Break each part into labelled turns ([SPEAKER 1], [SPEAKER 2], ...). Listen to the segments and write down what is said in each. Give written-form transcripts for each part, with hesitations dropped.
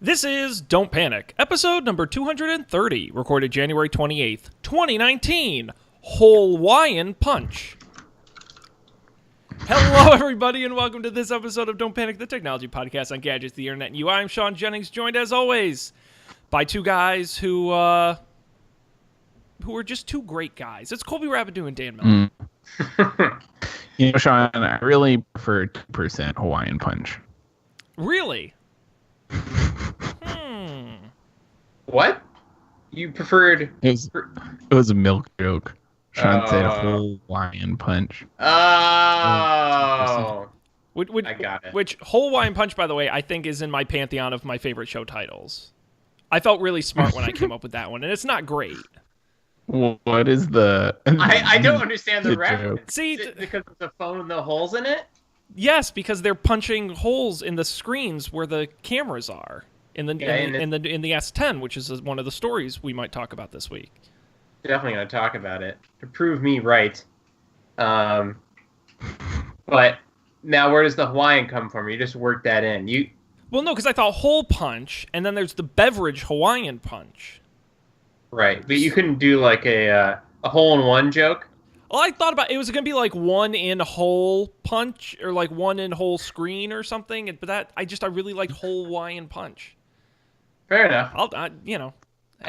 [SPEAKER 1] This is Don't Panic, episode number 230, recorded January 28th, 2019, Hole-waiian Punch. Hello, everybody, and welcome to this episode of Don't Panic, the technology podcast on gadgets, the internet, and you. I'm Sean Jennings, joined as always by two guys who are just two great guys. It's Colby Rabideau and Dan Miller.
[SPEAKER 2] You know, Sean, I really prefer 2% Hawaiian Punch.
[SPEAKER 1] Really?
[SPEAKER 3] What? You preferred...
[SPEAKER 2] It was a milk joke. Sean said Hawaiian Punch.
[SPEAKER 3] Oh. I got it.
[SPEAKER 1] Which Hole-waiian Punch, by the way, I think is in my pantheon of my favorite show titles. I felt really smart when I came up with that one, and it's not great.
[SPEAKER 2] What is the...
[SPEAKER 3] I don't understand the reference.
[SPEAKER 1] See,
[SPEAKER 3] because of the phone with the holes in it?
[SPEAKER 1] Yes, because they're punching holes in the screens where the cameras are in the S10, which is one of the stories we might talk about this week.
[SPEAKER 3] Definitely going to talk about it to prove me right. But now, where does the Hawaiian come from? You just work that in.
[SPEAKER 1] Well, no, because I thought hole punch, and then there's the beverage Hawaiian Punch.
[SPEAKER 3] Right, but you couldn't do like a hole-in-one joke.
[SPEAKER 1] Well, I thought about it was going to be like one in hole punch or like one in hole screen or something, but I really liked Hole-waiian Punch.
[SPEAKER 3] Fair enough.
[SPEAKER 1] Hey.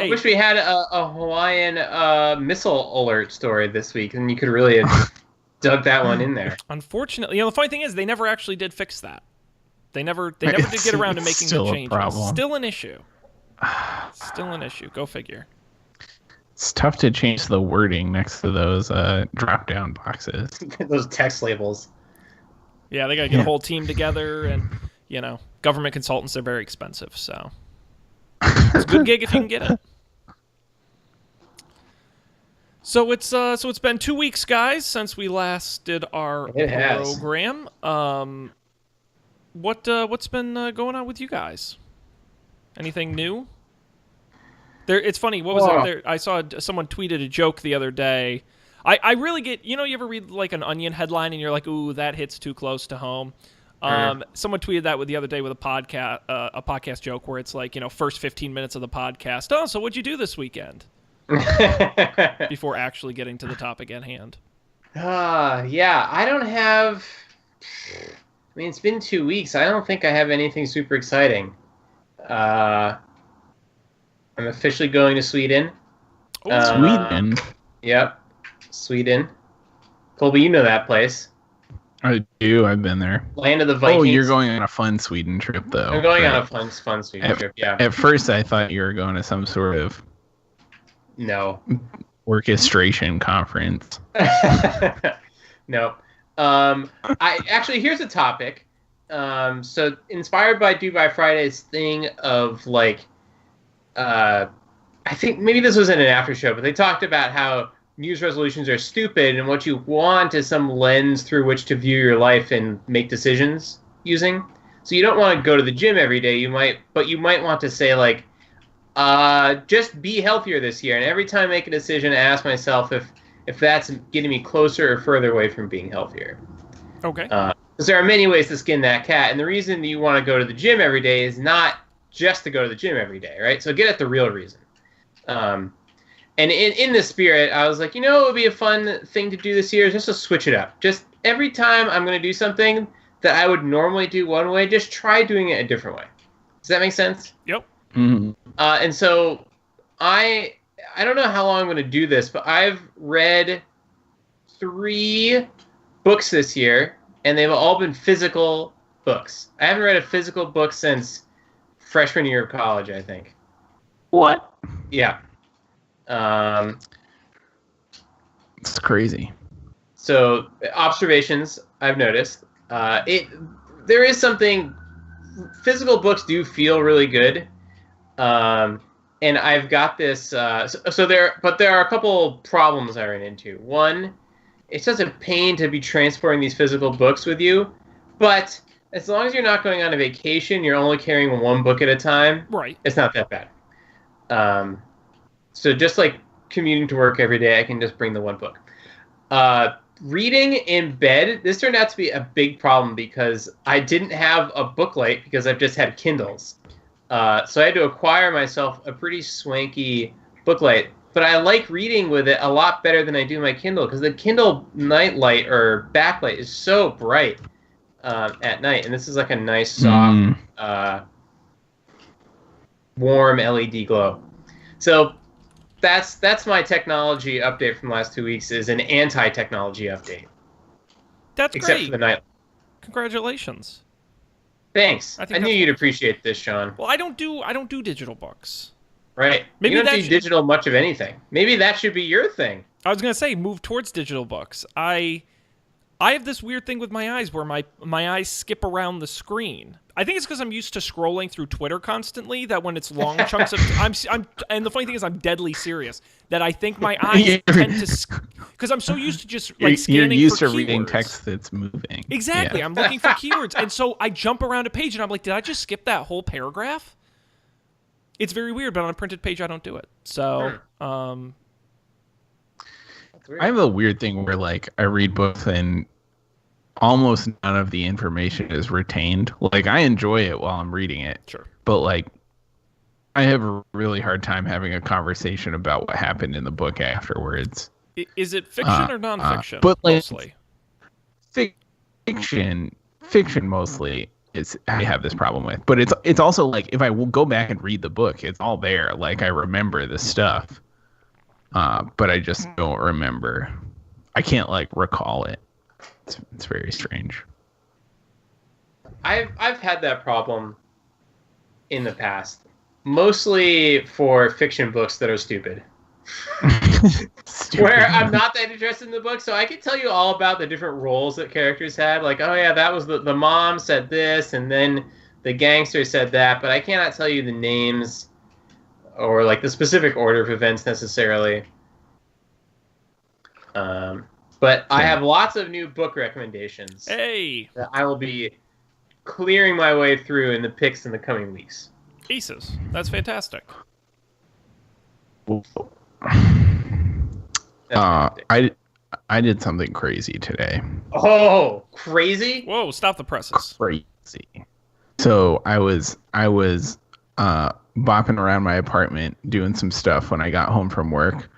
[SPEAKER 3] I wish we had a Hawaiian missile alert story this week, and you could really have dug that one in there.
[SPEAKER 1] Unfortunately, the funny thing is they never actually did fix that. They never did get around to making the changes. Still an issue. Still an issue. Go figure.
[SPEAKER 2] It's tough to change the wording next to those drop-down boxes.
[SPEAKER 3] Those text labels.
[SPEAKER 1] Yeah, they got to get a whole team together, and, government consultants are very expensive, so it's a good gig if you can get it. So it's been 2 weeks, guys, since we last did our program. What's been going on with you guys? Anything new? It's funny. What was up there? I saw someone tweeted a joke the other day. I really get, you ever read like an Onion headline and you're like, ooh, that hits too close to home. Someone tweeted that the other day with a podcast joke where it's like, first 15 minutes of the podcast. Oh, so what'd you do this weekend? Before actually getting to the topic at hand.
[SPEAKER 3] Yeah, I don't have. It's been 2 weeks. I don't think I have anything super exciting. I'm officially going to Sweden.
[SPEAKER 2] Sweden?
[SPEAKER 3] Yep. Sweden. Colby, you know that place.
[SPEAKER 2] I do. I've been there.
[SPEAKER 3] Land of the Vikings.
[SPEAKER 2] Oh, you're going on a fun Sweden trip, though.
[SPEAKER 3] I'm going on a fun Sweden trip, yeah.
[SPEAKER 2] At first, I thought you were going to some sort of...
[SPEAKER 3] No.
[SPEAKER 2] Orchestration conference.
[SPEAKER 3] No. Here's a topic. So, inspired by Dubai Friday's thing of, I think maybe this was in an after show, but they talked about how New Year's resolutions are stupid and what you want is some lens through which to view your life and make decisions using. So you don't want to go to the gym every day, but you might want to say just be healthier this year. And every time I make a decision, I ask myself if that's getting me closer or further away from being healthier.
[SPEAKER 1] Okay.
[SPEAKER 3] Because there are many ways to skin that cat. And the reason that you want to go to the gym every day is not just to go to the gym every day, right? So get at the real reason. And in this spirit, I was like, it would be a fun thing to do this year, just to switch it up. Just every time I'm going to do something that I would normally do one way, just try doing it a different way. Does that make sense?
[SPEAKER 1] Yep.
[SPEAKER 2] Mm-hmm.
[SPEAKER 3] And so I don't know how long I'm going to do this, but I've read 3 books this year, and they've all been physical books. I haven't read a physical book since freshman year of college, I think.
[SPEAKER 2] What?
[SPEAKER 3] Yeah.
[SPEAKER 2] It's crazy.
[SPEAKER 3] So, observations I've noticed. There is something. Physical books do feel really good. And I've got this. There are a couple problems I ran into. One, it's just a pain to be transporting these physical books with you, but as long as you're not going on a vacation, you're only carrying one book at a time.
[SPEAKER 1] Right.
[SPEAKER 3] It's not that bad. So just like commuting to work every day, I can just bring the one book. Reading in bed, this turned out to be a big problem because I didn't have a book light because I've just had Kindles. So I had to acquire myself a pretty swanky booklight. But I like reading with it a lot better than I do my Kindle, because the Kindle nightlight or backlight is so bright at night, and this is like a nice, soft, warm LED glow. So that's my technology update from the last 2 weeks. Is an anti-technology update.
[SPEAKER 1] That's
[SPEAKER 3] except
[SPEAKER 1] great.
[SPEAKER 3] for the night.
[SPEAKER 1] Congratulations.
[SPEAKER 3] Thanks. I knew you'd appreciate this, Sean.
[SPEAKER 1] Well, I don't do digital books.
[SPEAKER 3] Right.
[SPEAKER 1] Maybe
[SPEAKER 3] you don't do digital much of anything. Maybe that should be your thing.
[SPEAKER 1] I was gonna say move towards digital books. I have this weird thing with my eyes where my eyes skip around the screen. I think it's because I'm used to scrolling through Twitter constantly. That when it's long chunks of and the funny thing is I'm deadly serious. That I think my eyes tend to because I'm so used to just like scanning.
[SPEAKER 2] You're used
[SPEAKER 1] for
[SPEAKER 2] to
[SPEAKER 1] keywords.
[SPEAKER 2] reading text that's moving.
[SPEAKER 1] Exactly.
[SPEAKER 2] Yeah.
[SPEAKER 1] I'm looking for keywords, and so I jump around a page, and I'm like, did I just skip that whole paragraph? It's very weird, but on a printed page, I don't do it. So,
[SPEAKER 2] I have a weird thing where like I read books and almost none of the information is retained. Like I enjoy it while I'm reading it.
[SPEAKER 1] Sure.
[SPEAKER 2] But like I have a really hard time having a conversation about what happened in the book afterwards.
[SPEAKER 1] Is it fiction or nonfiction?
[SPEAKER 2] But like,
[SPEAKER 1] mostly.
[SPEAKER 2] Fiction mostly is I have this problem with. But it's also like if I will go back and read the book, it's all there. Like I remember the stuff. But I just don't remember. I can't like recall it. It's very strange.
[SPEAKER 3] I've had that problem in the past, mostly for fiction books that are stupid. Where I'm not that interested in the book, so I can tell you all about the different roles that characters had. Like, oh yeah, that was the mom said this, and then the gangster said that, but I cannot tell you the names or like the specific order of events necessarily. But I have lots of new book recommendations.
[SPEAKER 1] Hey!
[SPEAKER 3] That I will be clearing my way through in the picks in the coming weeks.
[SPEAKER 1] Aces. That's fantastic.
[SPEAKER 2] I did something crazy today.
[SPEAKER 3] Oh, crazy!
[SPEAKER 1] Whoa! Stop the presses.
[SPEAKER 2] Crazy. So I was bopping around my apartment doing some stuff when I got home from work.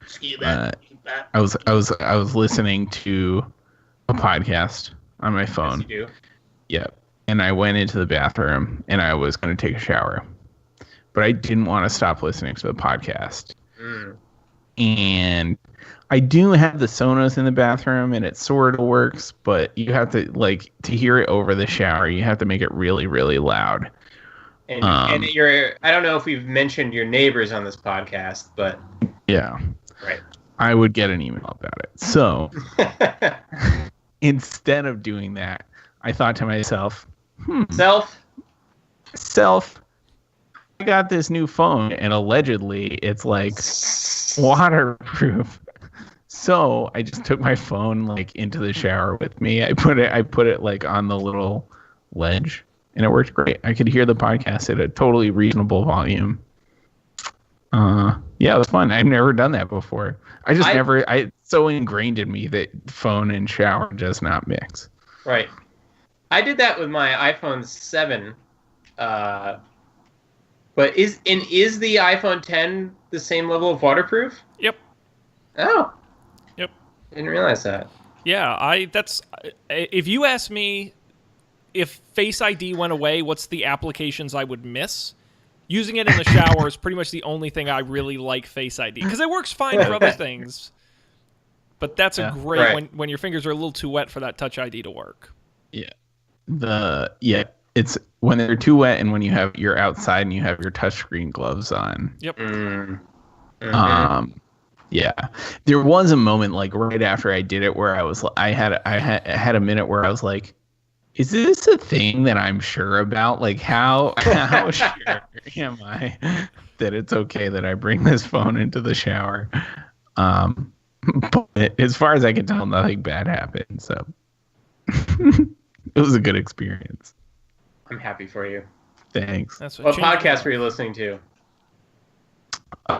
[SPEAKER 2] I was listening to a podcast on my phone.
[SPEAKER 3] Yes, you do.
[SPEAKER 2] Yep. And I went into the bathroom and I was going to take a shower, but I didn't want to stop listening to the podcast. And I do have the Sonos in the bathroom and it sort of works, but you have to to hear it over the shower. You have to make it really, really loud.
[SPEAKER 3] And I don't know if we've mentioned your neighbors on this podcast, but
[SPEAKER 2] yeah.
[SPEAKER 3] Right.
[SPEAKER 2] I would get an email about it. So instead of doing that, I thought to myself, Self, I got this new phone and allegedly it's like waterproof. So I just took my phone into the shower with me. I put it on the little ledge and it worked great. I could hear the podcast at a totally reasonable volume. Yeah, it was fun. I've never done that before. It's so ingrained in me that phone and shower does not mix.
[SPEAKER 3] Right. I did that with my iPhone 7. But is the iPhone 10 the same level of waterproof?
[SPEAKER 1] Yep.
[SPEAKER 3] Oh.
[SPEAKER 1] Yep.
[SPEAKER 3] Didn't realize that.
[SPEAKER 1] Yeah, if you ask me if Face ID went away, what's the applications I would miss? Using it in the shower is pretty much the only thing I really like Face ID. Because it works fine for other things. But that's a great
[SPEAKER 3] right.
[SPEAKER 1] when your fingers are a little too wet for that Touch ID to work.
[SPEAKER 2] Yeah. It's when they're too wet and when you're outside and you have your touchscreen gloves on.
[SPEAKER 1] Yep.
[SPEAKER 3] Mm-hmm.
[SPEAKER 2] Yeah. There was a moment right after I did it where I had a minute where I was like, is this a thing that I'm sure about? How sure am I that it's okay that I bring this phone into the shower? But as far as I can tell, nothing bad happened. So it was a good experience.
[SPEAKER 3] I'm happy for you.
[SPEAKER 2] Thanks.
[SPEAKER 3] What podcast were you listening to?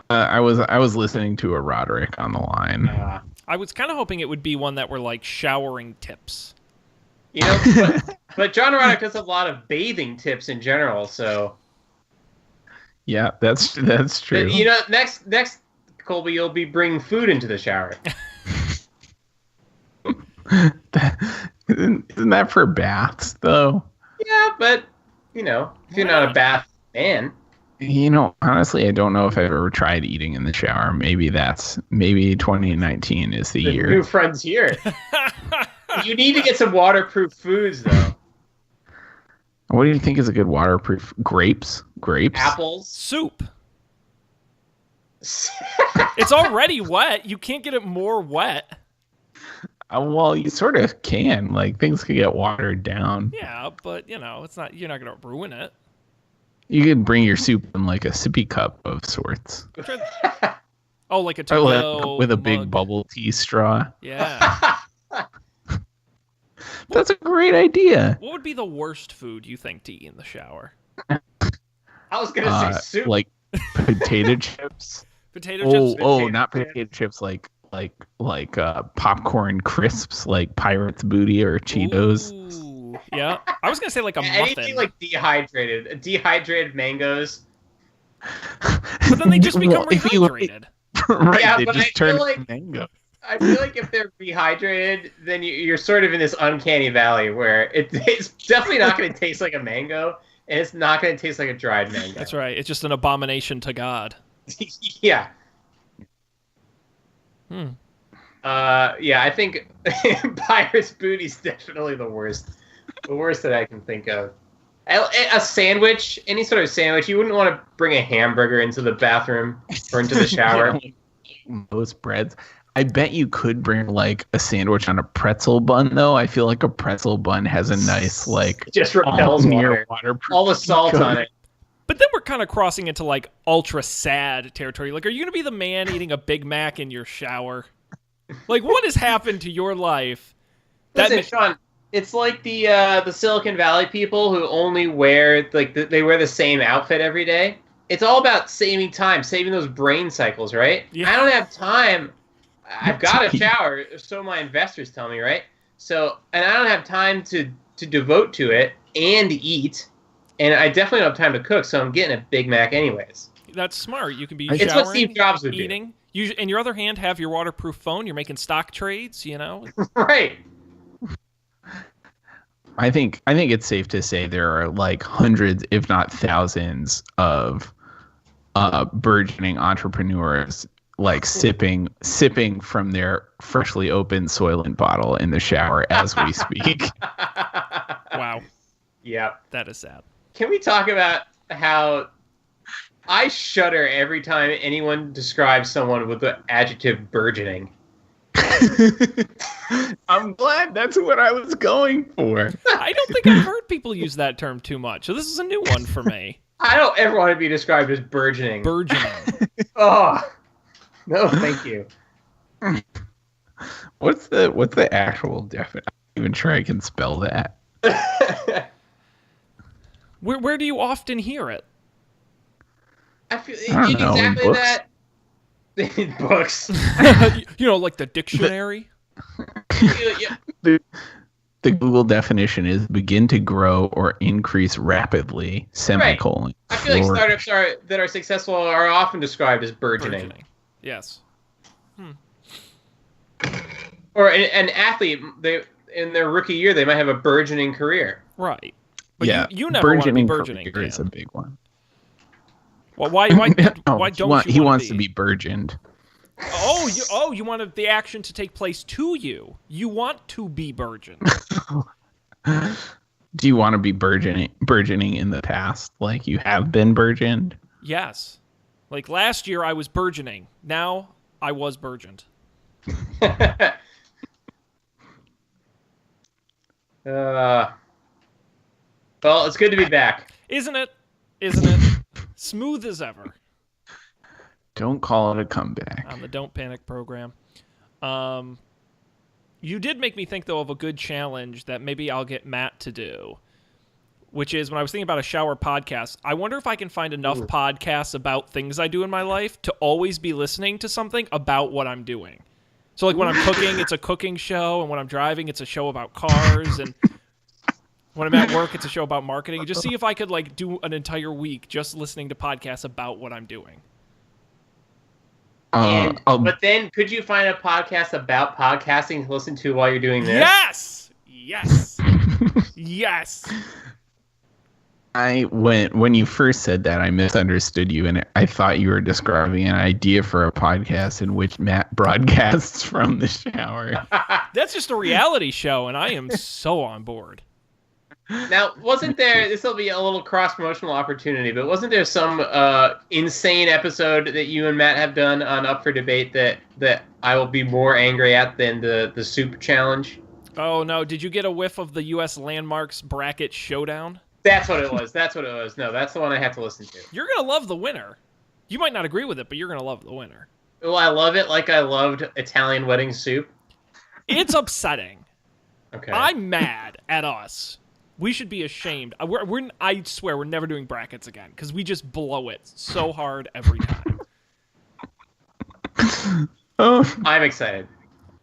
[SPEAKER 2] I was listening to a Roderick on the line.
[SPEAKER 1] I was kind of hoping it would be one that were showering tips.
[SPEAKER 3] You know, but John Roddick does a lot of bathing tips in general, so
[SPEAKER 2] Yeah, that's true.
[SPEAKER 3] You know, next, Colby, you'll be bringing food into the shower.
[SPEAKER 2] Isn't that for baths though?
[SPEAKER 3] Yeah, but you know, if you're not a bath man.
[SPEAKER 2] You know, honestly, I don't know if I've ever tried eating in the shower. Maybe 2019 is the year.
[SPEAKER 3] New frontier. You need to get some waterproof foods, though.
[SPEAKER 2] What do you think is a good waterproof? Grapes?
[SPEAKER 3] Apples?
[SPEAKER 1] Soup. It's already wet. You can't get it more wet.
[SPEAKER 2] Well, you sort of can. Like, things could get watered down.
[SPEAKER 1] Yeah, but, you know, it's not. You're not going to ruin it.
[SPEAKER 2] You could bring your soup in, like, a sippy cup of sorts.
[SPEAKER 1] Oh, like a to-go
[SPEAKER 2] with a
[SPEAKER 1] mug.
[SPEAKER 2] big bubble tea straw.
[SPEAKER 1] Yeah.
[SPEAKER 2] That's a great idea.
[SPEAKER 1] What would be the worst food you think to eat in the shower?
[SPEAKER 3] I was going to say soup.
[SPEAKER 2] Like potato chips.
[SPEAKER 1] Potato chips?
[SPEAKER 2] Not potato chips, like popcorn crisps, like Pirate's Booty or Cheetos.
[SPEAKER 1] Ooh, yeah. I was going to say like a muffin.
[SPEAKER 3] Anything like dehydrated mangoes.
[SPEAKER 1] But then they just become rehydrated.
[SPEAKER 2] Right,
[SPEAKER 3] yeah,
[SPEAKER 2] they
[SPEAKER 3] but
[SPEAKER 2] just
[SPEAKER 3] I
[SPEAKER 2] turn
[SPEAKER 3] feel like
[SPEAKER 2] mango.
[SPEAKER 3] I feel like if they're rehydrated, then you're sort of in this uncanny valley where it's definitely not going to taste like a mango, and it's not going to taste like a dried mango.
[SPEAKER 1] That's right. It's just an abomination to God.
[SPEAKER 3] Yeah.
[SPEAKER 1] Yeah,
[SPEAKER 3] I think Pirate's Booty is definitely the worst. The worst that I can think of. A sandwich, any sort of sandwich. You wouldn't want to bring a hamburger into the bathroom or into the shower.
[SPEAKER 2] Most breads. I bet you could bring like a sandwich on a pretzel bun, though. I feel like a pretzel bun has a nice like
[SPEAKER 3] it just repels water. All the salt on it.
[SPEAKER 1] But then we're kind of crossing into like ultra sad territory. Like, are you going to be the man eating a Big Mac in your shower? Like, what has happened to your life?
[SPEAKER 3] Listen, Sean, it's like the Silicon Valley people who only wear they wear the same outfit every day. It's all about saving time, saving those brain cycles, right?
[SPEAKER 1] Yeah.
[SPEAKER 3] I don't have time. I've got to shower, so my investors tell me, right? So, and I don't have time to devote to it and eat, and I definitely don't have time to cook, so I'm getting a Big Mac anyways.
[SPEAKER 1] That's smart. You can be
[SPEAKER 3] it's
[SPEAKER 1] showering,
[SPEAKER 3] what Steve Jobs would
[SPEAKER 1] eating. You, in your other hand, have your waterproof phone. You're making stock trades, you know?
[SPEAKER 3] Right.
[SPEAKER 2] I think it's safe to say there are like hundreds, if not thousands, of burgeoning entrepreneurs like sipping from their freshly opened Soylent bottle in the shower as we speak.
[SPEAKER 1] Wow.
[SPEAKER 3] Yeah.
[SPEAKER 1] That is sad.
[SPEAKER 3] Can we talk about how I shudder every time anyone describes someone with the adjective burgeoning?
[SPEAKER 2] I'm glad that's what I was going for.
[SPEAKER 1] I don't think I've heard people use that term too much, so this is a new one for me.
[SPEAKER 3] I don't ever want to be described as burgeoning.
[SPEAKER 1] Burgeoning.
[SPEAKER 3] Oh, no, thank you.
[SPEAKER 2] What's the actual definition? I'm not even sure I can spell that.
[SPEAKER 1] Where do you often hear it?
[SPEAKER 3] I feel
[SPEAKER 2] I don't know,
[SPEAKER 3] exactly
[SPEAKER 2] in
[SPEAKER 3] that. In books.
[SPEAKER 1] You know, like the dictionary?
[SPEAKER 3] Yeah.
[SPEAKER 2] The Google definition is begin to grow or increase rapidly, semicolon.
[SPEAKER 3] I feel like startups that are successful are often described as burgeoning.
[SPEAKER 1] Yes.
[SPEAKER 3] Or an athlete, in their rookie year, they might have a burgeoning career.
[SPEAKER 1] Right. But
[SPEAKER 2] yeah,
[SPEAKER 1] you never want to be burgeoning.
[SPEAKER 2] Burgeoning is a big one.
[SPEAKER 1] Well, why don't
[SPEAKER 2] he wants to be burgeoned.
[SPEAKER 1] You want the action to take place to you. You want to be burgeoned.
[SPEAKER 2] Do you want to be burgeoning in the past, like you have been burgeoned?
[SPEAKER 1] Yes. Like last year I was burgeoning. Now I was burgeoned.
[SPEAKER 3] Well, it's good to be back.
[SPEAKER 1] Isn't it? Smooth as ever.
[SPEAKER 2] Don't call it a comeback.
[SPEAKER 1] On the Don't Panic program. You did make me think, though, of a good challenge that maybe I'll get Matt to do, which is when I was thinking about a shower podcast, I wonder if I can find enough podcasts about things I do in my life to always be listening to something about what I'm doing. So, like, when I'm cooking, it's a cooking show, and when I'm driving, it's a show about cars, and When I'm at work, it's a show about marketing. Just see if I could like do an entire week just listening to podcasts about what I'm doing.
[SPEAKER 3] But then, could you find a podcast about podcasting to listen to while you're doing this?
[SPEAKER 1] Yes. Yes.
[SPEAKER 2] When you first said that, I misunderstood you, and I thought you were describing an idea for a podcast in which Matt broadcasts from the shower.
[SPEAKER 1] That's just a reality show, and I am so on board.
[SPEAKER 3] Now, wasn't there, this will be a little cross-promotional opportunity, but wasn't there some insane episode that you and Matt have done on Up for Debate that I will be more angry at than the soup challenge?
[SPEAKER 1] Oh, no. Did you get a whiff of the U.S. Landmarks Bracket Showdown?
[SPEAKER 3] That's what it was. No, that's the one I have to listen to.
[SPEAKER 1] You're going to love the winner. You might not agree with it, but you're going to love the winner.
[SPEAKER 3] Well, I love it like I loved Italian wedding soup.
[SPEAKER 1] It's upsetting.
[SPEAKER 3] Okay.
[SPEAKER 1] I'm mad at us. We should be ashamed. I swear we're never doing brackets again because we just blow it so hard every time.
[SPEAKER 3] I'm excited.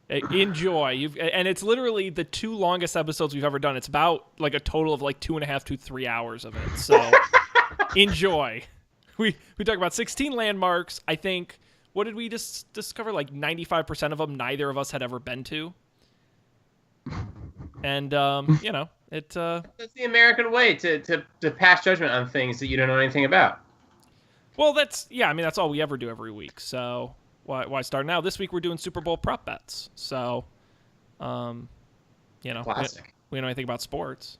[SPEAKER 1] Enjoy. And it's literally the 2 longest episodes we've ever done. It's about like a total of like 2.5 to 3 hours of it. So enjoy. We talk about 16 landmarks. I think, what did we just discover? Like 95% of them neither of us had ever been to. And, it's
[SPEAKER 3] the American way to pass judgment on things that you don't know anything about.
[SPEAKER 1] Well, that's all we ever do every week. So why start now? This week we're doing Super Bowl prop bets. So,
[SPEAKER 3] Classic.
[SPEAKER 1] We don't know anything about sports.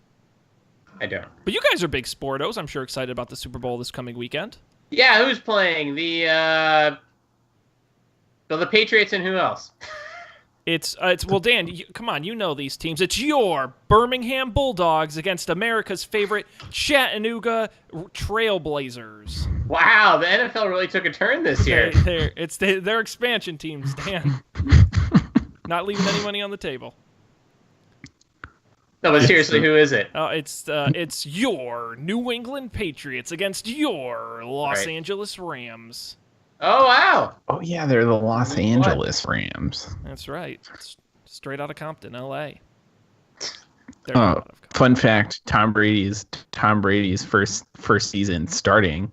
[SPEAKER 3] I don't.
[SPEAKER 1] But you guys are big sportos. I'm sure excited about the Super Bowl this coming weekend.
[SPEAKER 3] Yeah, who's playing? The Patriots and who else?
[SPEAKER 1] It's well, Dan, come on, you know these teams. It's your Birmingham Bulldogs against America's favorite Chattanooga Trailblazers.
[SPEAKER 3] Wow, the NFL really took a turn this year.
[SPEAKER 1] They're expansion teams, Dan. Not leaving any money on the table.
[SPEAKER 3] No, but seriously, who is it?
[SPEAKER 1] It's your New England Patriots against your Los Angeles Rams.
[SPEAKER 3] Oh, wow.
[SPEAKER 2] Oh, yeah, they're the Los Angeles Rams.
[SPEAKER 1] That's right. It's straight out of Compton, L.A.
[SPEAKER 2] Fun fact, Tom Brady's first season starting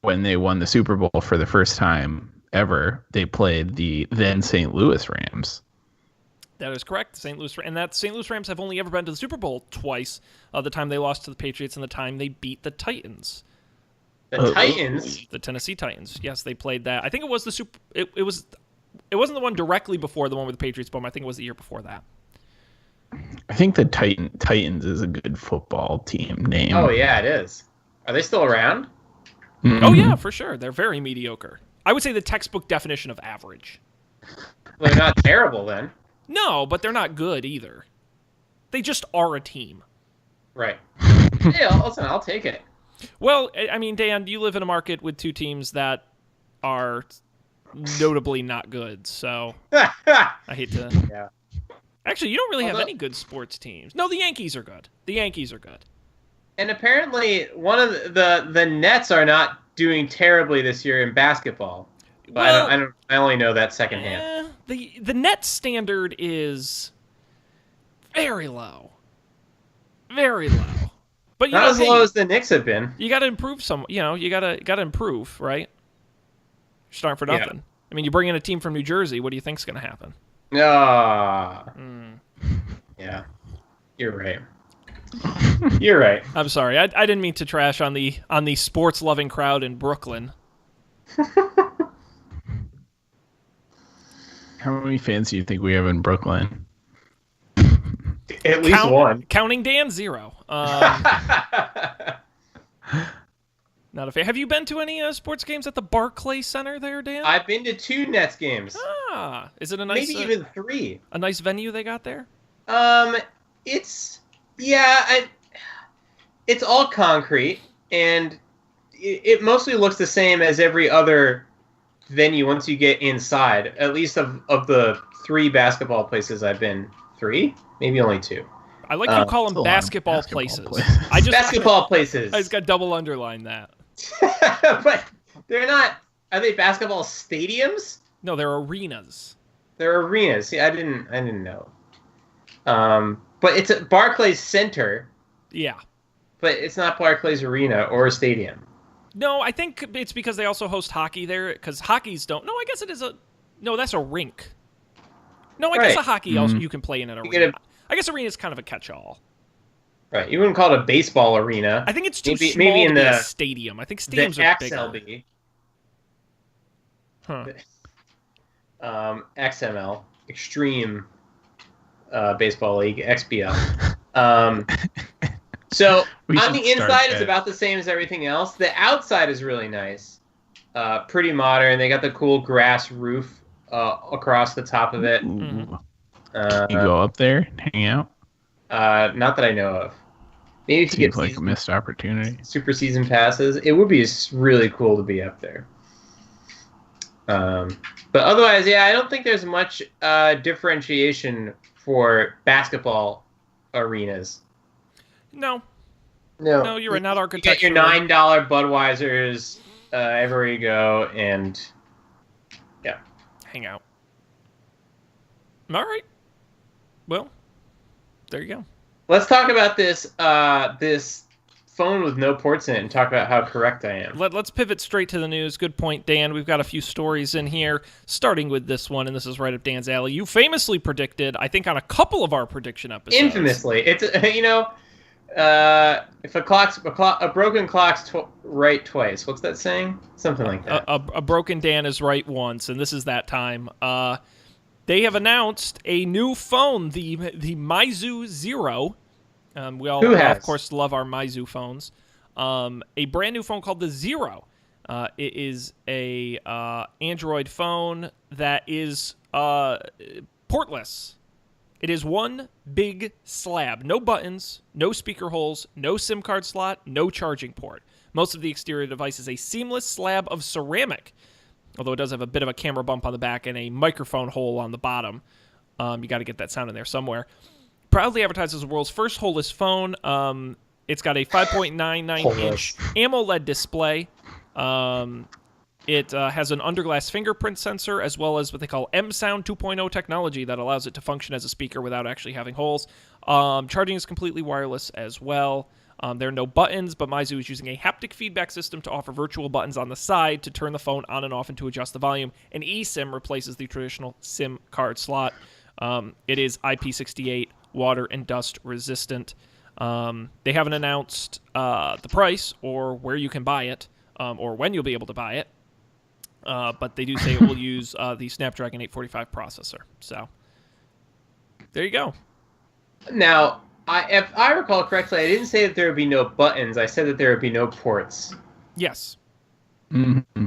[SPEAKER 2] when they won the Super Bowl for the first time ever, they played the then St. Louis Rams.
[SPEAKER 1] That is correct. St. Louis Rams have only ever been to the Super Bowl twice. The time they lost to the Patriots and the time they beat the Titans.
[SPEAKER 3] The Titans?
[SPEAKER 1] The Tennessee Titans. Yes, they played that. I think it was the Super... It wasn't the one directly before the one with the Patriots bomb. I think it was the year before that.
[SPEAKER 2] I think the Titans is a good football team name.
[SPEAKER 3] Oh, yeah, it is. Are they still around?
[SPEAKER 2] Mm-hmm.
[SPEAKER 1] Oh, yeah, for sure. They're very mediocre. I would say the textbook definition of average.
[SPEAKER 3] Well, they're not terrible, then.
[SPEAKER 1] No, but they're not good either. They just are a team.
[SPEAKER 3] Right. Hey, listen, I'll take it.
[SPEAKER 1] Well, I mean, Dan, you live in a market with 2 teams that are notably not good, so I hate to...
[SPEAKER 3] Yeah.
[SPEAKER 1] Actually, you don't really have any good sports teams. No, the Yankees are good.
[SPEAKER 3] And apparently, one of the Nets are not doing terribly this year in basketball. But I only know that secondhand.
[SPEAKER 1] The net standard is very low. Very low. But
[SPEAKER 3] not as low as the Knicks have been.
[SPEAKER 1] You got to improve some. You got to improve, right? You're starting for nothing. Yeah. I mean, you bring in a team from New Jersey. What do you think's going to happen?
[SPEAKER 3] Yeah, you're right. You're right.
[SPEAKER 1] I'm sorry. I didn't mean to trash on the sports loving crowd in Brooklyn.
[SPEAKER 2] How many fans do you think we have in Brooklyn?
[SPEAKER 3] At least one.
[SPEAKER 1] Counting Dan, 0. Not a fan. Have you been to any sports games at the Barclays Center there, Dan?
[SPEAKER 3] I've been to 2 Nets games.
[SPEAKER 1] Is it a nice...
[SPEAKER 3] Maybe even 3.
[SPEAKER 1] A nice venue they got there?
[SPEAKER 3] It's all concrete, and it mostly looks the same as every other venue once you get inside. At least of the 3 basketball places I've been. 3? Maybe only 2.
[SPEAKER 1] I like you call them basketball places.
[SPEAKER 3] Basketball places.
[SPEAKER 1] I just got double underline that.
[SPEAKER 3] But they're not. Are they basketball stadiums?
[SPEAKER 1] No, they're arenas.
[SPEAKER 3] They're arenas. See, I didn't know. But it's at Barclays Center,
[SPEAKER 1] Yeah.
[SPEAKER 3] But it's not Barclays Arena or a stadium.
[SPEAKER 1] No, I think it's because they also host hockey there, because hockeys don't... No, I guess it is a... No, that's a rink. No, I guess a hockey also you can play in an arena. I guess arena is kind of a catch-all.
[SPEAKER 3] Right, you wouldn't call it a baseball arena.
[SPEAKER 1] I think it's too small to be a stadium. I think stadiums are bigger.
[SPEAKER 3] Huh. XML, Extreme Baseball League, XBL. So on the inside, it's about the same as everything else. The outside is really nice, pretty modern. They got the cool grass roof across the top of it.
[SPEAKER 2] Can you go up there and hang out?
[SPEAKER 3] Not that I know of. Maybe if you get
[SPEAKER 2] like a missed opportunity.
[SPEAKER 3] Super season passes, it would be really cool to be up there. But otherwise, yeah, I don't think there's much differentiation for basketball arenas.
[SPEAKER 1] No, you're right. Not architecture.
[SPEAKER 3] You get your $9 Budweisers everywhere you go, and yeah,
[SPEAKER 1] hang out. All right. Well, there you go.
[SPEAKER 3] Let's talk about this this phone with no ports in it and talk about how correct I am.
[SPEAKER 1] Let's pivot straight to the news. Good point, Dan. We've got a few stories in here, starting with this one, and this is right up Dan's alley. You famously predicted, I think, on a couple of our prediction episodes.
[SPEAKER 3] Infamously. It's, if a broken clock's right twice. What's that saying? Something like that.
[SPEAKER 1] A broken Dan is right once, and this is that time. They have announced a new phone, the Meizu Zero. We all, of course, love our Meizu phones. A brand new phone called the Zero. It is a Android phone that is portless. It is one big slab. No buttons, no speaker holes, no SIM card slot, no charging port. Most of the exterior device is a seamless slab of ceramic, although it does have a bit of a camera bump on the back and a microphone hole on the bottom. You got to get that sound in there somewhere. Proudly advertised as the world's first holeless phone. It's got a 5.99-inch AMOLED display. It has an underglass fingerprint sensor, as well as what they call M-Sound 2.0 technology that allows it to function as a speaker without actually having holes. Charging is completely wireless as well. There are no buttons, but Meizu is using a haptic feedback system to offer virtual buttons on the side to turn the phone on and off and to adjust the volume. An eSIM replaces the traditional SIM card slot. It is IP68, water and dust resistant. They haven't announced the price or where you can buy it or when you'll be able to buy it. But they do say it will use the Snapdragon 845 processor. So there you go.
[SPEAKER 3] Now, if I recall correctly, I didn't say that there would be no buttons. I said that there would be no ports.
[SPEAKER 1] Yes.
[SPEAKER 2] Mm-hmm.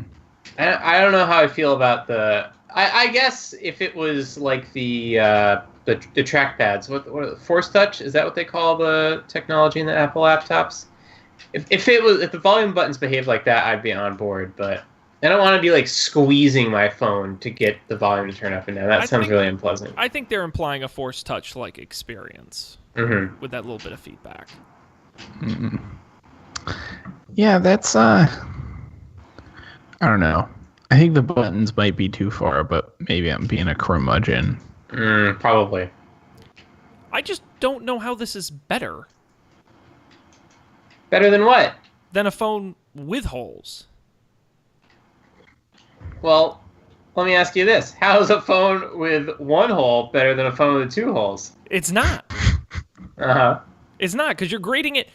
[SPEAKER 3] I don't know how I feel about the... I guess if it was like the trackpads, what Force Touch, is that what they call the technology in the Apple laptops? If the volume buttons behaved like that, I'd be on board. But I don't want to be like squeezing my phone to get the volume to turn up and down. That sounds really unpleasant.
[SPEAKER 1] I think they're implying a Force Touch like experience with that little bit of feedback.
[SPEAKER 2] Mm-hmm. Yeah, that's I don't know. I think the buttons might be too far, but maybe I'm being a curmudgeon.
[SPEAKER 3] Probably.
[SPEAKER 1] I just don't know how this is better.
[SPEAKER 3] Better than what?
[SPEAKER 1] Than a phone with holes.
[SPEAKER 3] Well, let me ask you this. How is a phone with one hole better than a phone with two holes?
[SPEAKER 1] It's not.
[SPEAKER 3] Uh-huh.
[SPEAKER 1] It's not, because you're grading it.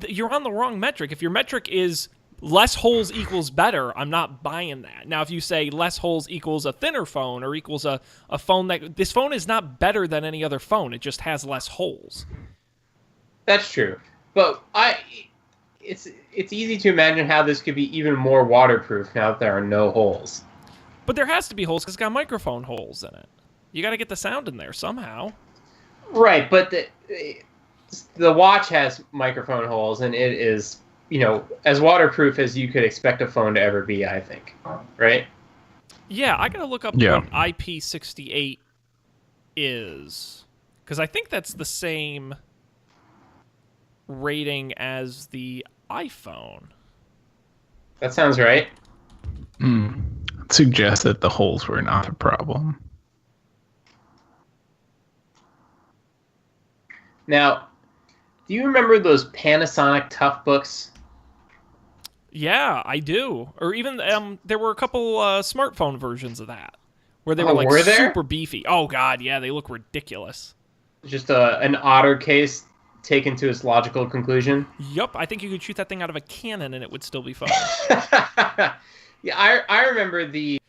[SPEAKER 1] You're on the wrong metric. If your metric is less holes equals better, I'm not buying that. Now, if you say less holes equals a thinner phone or equals a phone that... This phone is not better than any other phone. It just has less holes.
[SPEAKER 3] That's true. But it's easy to imagine how this could be even more waterproof now that there are no holes.
[SPEAKER 1] But there has to be holes because it's got microphone holes in it. You got to get the sound in there somehow.
[SPEAKER 3] Right, but the watch has microphone holes, and it is, as waterproof as you could expect a phone to ever be, I think. Right?
[SPEAKER 1] Yeah, I got to look up what IP68 is. Because I think that's the same rating as the iPhone.
[SPEAKER 3] That sounds right.
[SPEAKER 2] It suggests that the holes were not a problem.
[SPEAKER 3] Now, Do you remember those Panasonic Tough Books?
[SPEAKER 1] Yeah, I do. Or even there were a couple smartphone versions of that where they were like
[SPEAKER 3] were there?
[SPEAKER 1] super beefy. Oh god, yeah, they look ridiculous.
[SPEAKER 3] Just an otter case taken to its logical conclusion.
[SPEAKER 1] Yup, I think you could shoot that thing out of a cannon and it would still be fine.
[SPEAKER 3] Yeah, I remember the.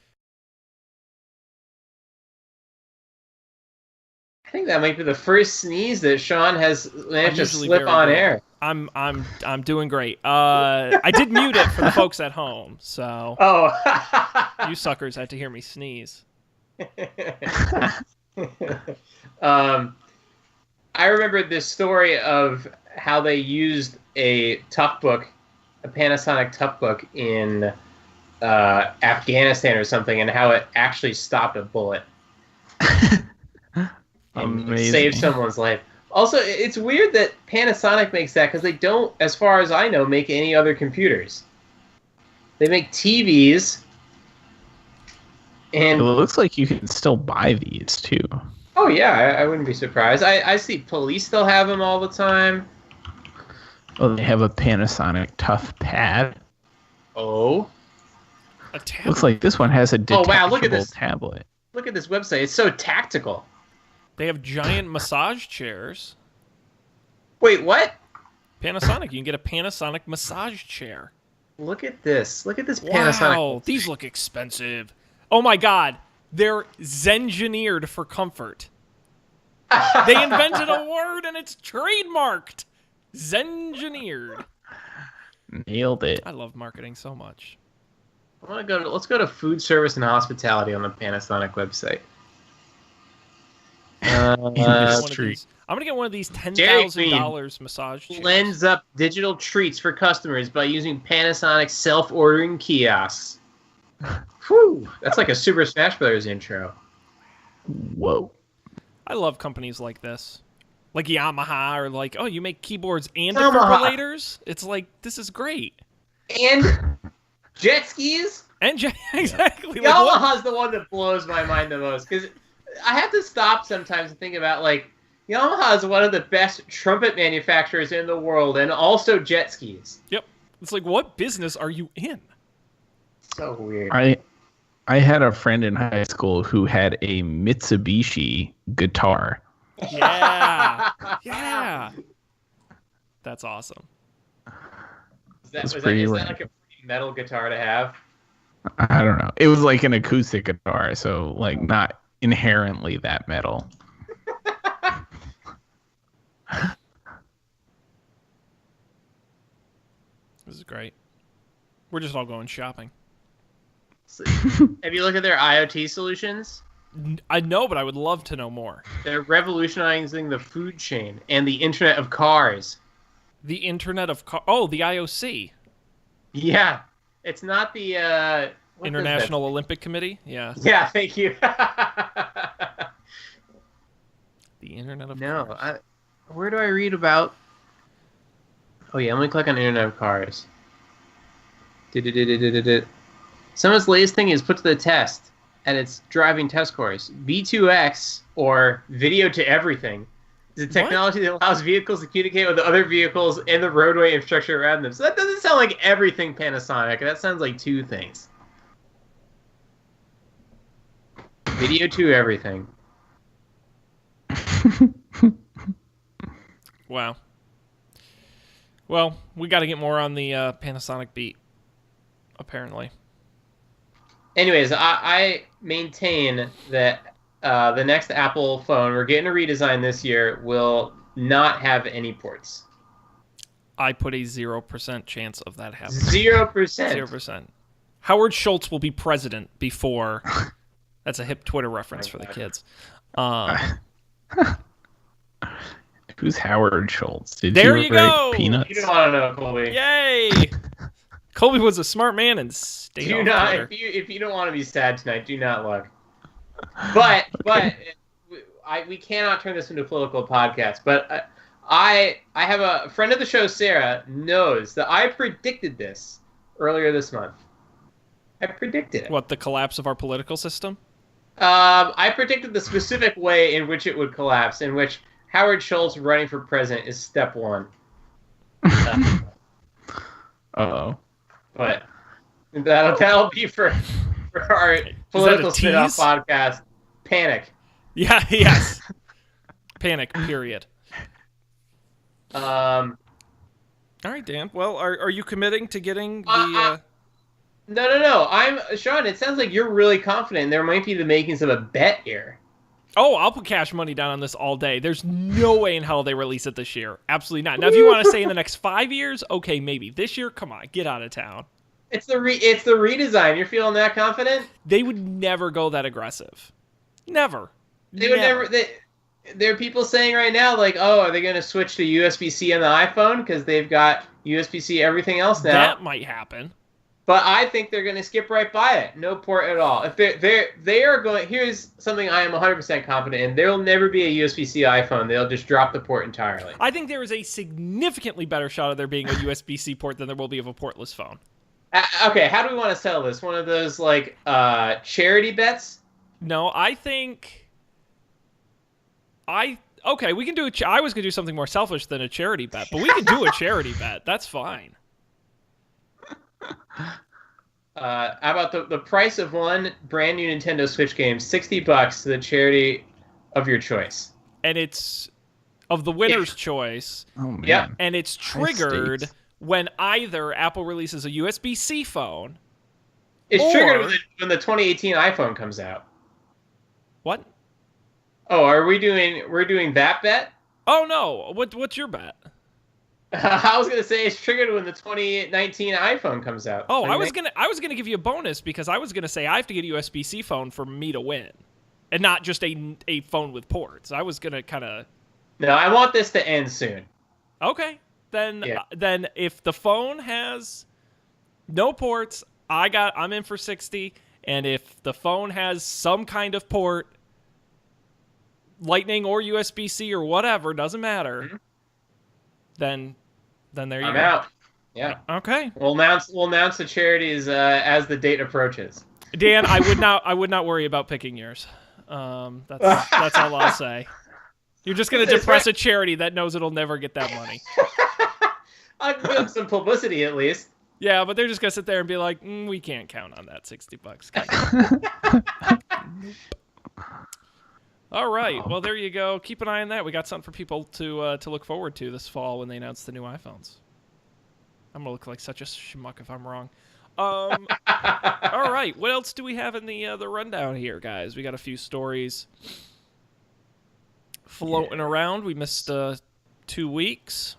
[SPEAKER 3] I think that might be the first sneeze that Sean has managed to slip on air.
[SPEAKER 1] I'm doing great. I did mute it for the folks at home, so
[SPEAKER 3] Oh.
[SPEAKER 1] you suckers had to hear me sneeze.
[SPEAKER 3] I remember this story of how they used a Tough Book, a Panasonic Tough Book in Afghanistan or something, and how it actually stopped a bullet. And saved someone's life. Also, it's weird that Panasonic makes that because they don't, as far as I know, make any other computers. They make TVs. And
[SPEAKER 2] well, it looks like you can still buy these too.
[SPEAKER 3] Oh yeah, I wouldn't be surprised. I see police still have them all the time.
[SPEAKER 2] Oh, they have a Panasonic Tough Pad.
[SPEAKER 3] Oh.
[SPEAKER 1] A tablet?
[SPEAKER 2] Looks like this one has a detachable
[SPEAKER 3] Look at this
[SPEAKER 2] tablet.
[SPEAKER 3] Look at this website. It's so tactical.
[SPEAKER 1] They have giant massage chairs.
[SPEAKER 3] Wait, what?
[SPEAKER 1] Panasonic. You can get a Panasonic massage chair.
[SPEAKER 3] Look at this. Look at this
[SPEAKER 1] Wow,
[SPEAKER 3] Panasonic.
[SPEAKER 1] these look expensive. Oh my god. They're Zengineered for comfort. They invented a word and it's trademarked. Zengineered.
[SPEAKER 2] Nailed it.
[SPEAKER 1] I love marketing so much.
[SPEAKER 3] Let's go to food service and hospitality on the Panasonic website.
[SPEAKER 1] I'm gonna get one of these $10,000 massage chairs.
[SPEAKER 3] Blends up digital treats for customers by using Panasonic self-ordering kiosks. Whew, that's like a Super Smash Bros. Intro.
[SPEAKER 2] Whoa.
[SPEAKER 1] I love companies like this. Like Yamaha, or like, oh, you make keyboards and
[SPEAKER 3] Yamaha.
[SPEAKER 1] defibrillators? It's like, this is great.
[SPEAKER 3] And jet skis?
[SPEAKER 1] And exactly.
[SPEAKER 3] Yamaha's the one that blows my mind the most, because I have to stop sometimes and think about, like, Yamaha is one of the best trumpet manufacturers in the world, and also jet skis.
[SPEAKER 1] Yep. It's like, what business are you in?
[SPEAKER 3] So weird.
[SPEAKER 2] I had a friend in high school who had a Mitsubishi guitar.
[SPEAKER 1] Yeah. Yeah. That's awesome.
[SPEAKER 3] Is that like a pretty metal guitar to have?
[SPEAKER 2] I don't know. It was like an acoustic guitar, so like not inherently that metal.
[SPEAKER 1] This is great. We're just all going shopping.
[SPEAKER 3] Have you looked at their IoT solutions?
[SPEAKER 1] I know, but I would love to know more.
[SPEAKER 3] They're revolutionizing the food chain and the Internet of Cars.
[SPEAKER 1] The Internet of Oh, the IOC.
[SPEAKER 3] Yeah. It's not the...
[SPEAKER 1] International Olympic Committee? Yeah.
[SPEAKER 3] Yeah, thank you.
[SPEAKER 1] The Internet of
[SPEAKER 3] No,
[SPEAKER 1] Cars.
[SPEAKER 3] where do I read about... Oh yeah, I'm going to click on Internet of Cars. Someone's latest thing is put to the test at its driving test course. V2X, or Video to Everything, is a technology that allows vehicles to communicate with other vehicles and the roadway infrastructure around them. So that doesn't sound like everything Panasonic. That sounds like two things. Video to Everything.
[SPEAKER 1] Wow. Well, we got to get more on the Panasonic beat, apparently.
[SPEAKER 3] Anyways, I maintain that the next Apple phone, we're getting a redesign this year, will not have any ports.
[SPEAKER 1] I put a 0% chance of that happening.
[SPEAKER 3] 0%.
[SPEAKER 1] 0%. Howard Schultz will be president before... That's a hip Twitter reference for the kids.
[SPEAKER 2] Who's Howard Schultz?
[SPEAKER 1] There you go.
[SPEAKER 2] Peanuts?
[SPEAKER 3] You don't want to know, Colby.
[SPEAKER 1] Yay! Colby was a smart man and stayed on Twitter.
[SPEAKER 3] If you don't want to be sad tonight, do not look. But we cannot turn this into a political podcast. But I have a friend of the show, Sarah, knows that I predicted this earlier this month. I predicted it.
[SPEAKER 1] What, the collapse of our political system?
[SPEAKER 3] I predicted the specific way in which it would collapse, in which Howard Schultz running for president is step one.
[SPEAKER 2] Uh-oh.
[SPEAKER 3] But that'll be for our political spin-off podcast. Panic.
[SPEAKER 1] Yeah. Yes. Panic. Period. All right, Dan. Well, are you committing to getting the?
[SPEAKER 3] No. I'm Sean. It sounds like you're really confident. There might be the makings of a bet here.
[SPEAKER 1] Oh, I'll put cash money down on this all day. There's no way in hell they release it this year. Absolutely not. Now, if you want to say in the next 5 years, okay, maybe. This year, come on, get out of town.
[SPEAKER 3] It's the redesign. You're feeling that confident?
[SPEAKER 1] They would never go that aggressive. Never.
[SPEAKER 3] They would never. There are people saying right now, like, oh, are they going to switch to USB-C on the iPhone because they've got USB-C everything else now?
[SPEAKER 1] That might happen.
[SPEAKER 3] But I think they're going to skip right by it. No port at all. If they are going, here's something I am 100% confident in. There will never be a USB-C iPhone. They'll just drop the port entirely.
[SPEAKER 1] I think there is a significantly better shot of there being a USB-C port than there will be of a portless phone.
[SPEAKER 3] Okay, how do we want to sell this? One of those like charity bets?
[SPEAKER 1] No, I think okay, we can do I was going to do something more selfish than a charity bet, but we can do a charity bet. That's fine.
[SPEAKER 3] How about the price of one brand new Nintendo Switch game, $60 to the charity of your choice.
[SPEAKER 1] And it's of the winner's choice.
[SPEAKER 2] Oh, man.
[SPEAKER 3] Yep.
[SPEAKER 1] And it's triggered when either Apple releases a USB-C phone.
[SPEAKER 3] It's triggered when the 2018 iPhone comes out.
[SPEAKER 1] What?
[SPEAKER 3] Oh, we're doing that bet?
[SPEAKER 1] Oh no. What's your bet?
[SPEAKER 3] I was gonna say it's triggered when the 2019 iPhone comes out.
[SPEAKER 1] Oh, I was gonna give you a bonus because I was gonna say I have to get a USB-C phone for me to win, and not just a phone with ports. I was gonna kind of.
[SPEAKER 3] No, I want this to end soon.
[SPEAKER 1] Okay, then if the phone has no ports, I'm in for 60, and if the phone has some kind of port, Lightning or USB-C or whatever, doesn't matter. Mm-hmm. Then there you go.
[SPEAKER 3] I'm out. Yeah.
[SPEAKER 1] Okay.
[SPEAKER 3] We'll announce the charities as the date approaches.
[SPEAKER 1] Dan, I would not worry about picking yours. That's all I'll say. You're just gonna depress a charity that knows it'll never get that money.
[SPEAKER 3] I'll give them some publicity at least.
[SPEAKER 1] Yeah, but they're just gonna sit there and be like, we can't count on that $60. All right. Well, there you go. Keep an eye on that. We got something for people to look forward to this fall when they announce the new iPhones. I'm gonna look like such a schmuck if I'm wrong. All right. What else do we have in the rundown here, guys? We got a few stories floating around. We missed 2 weeks.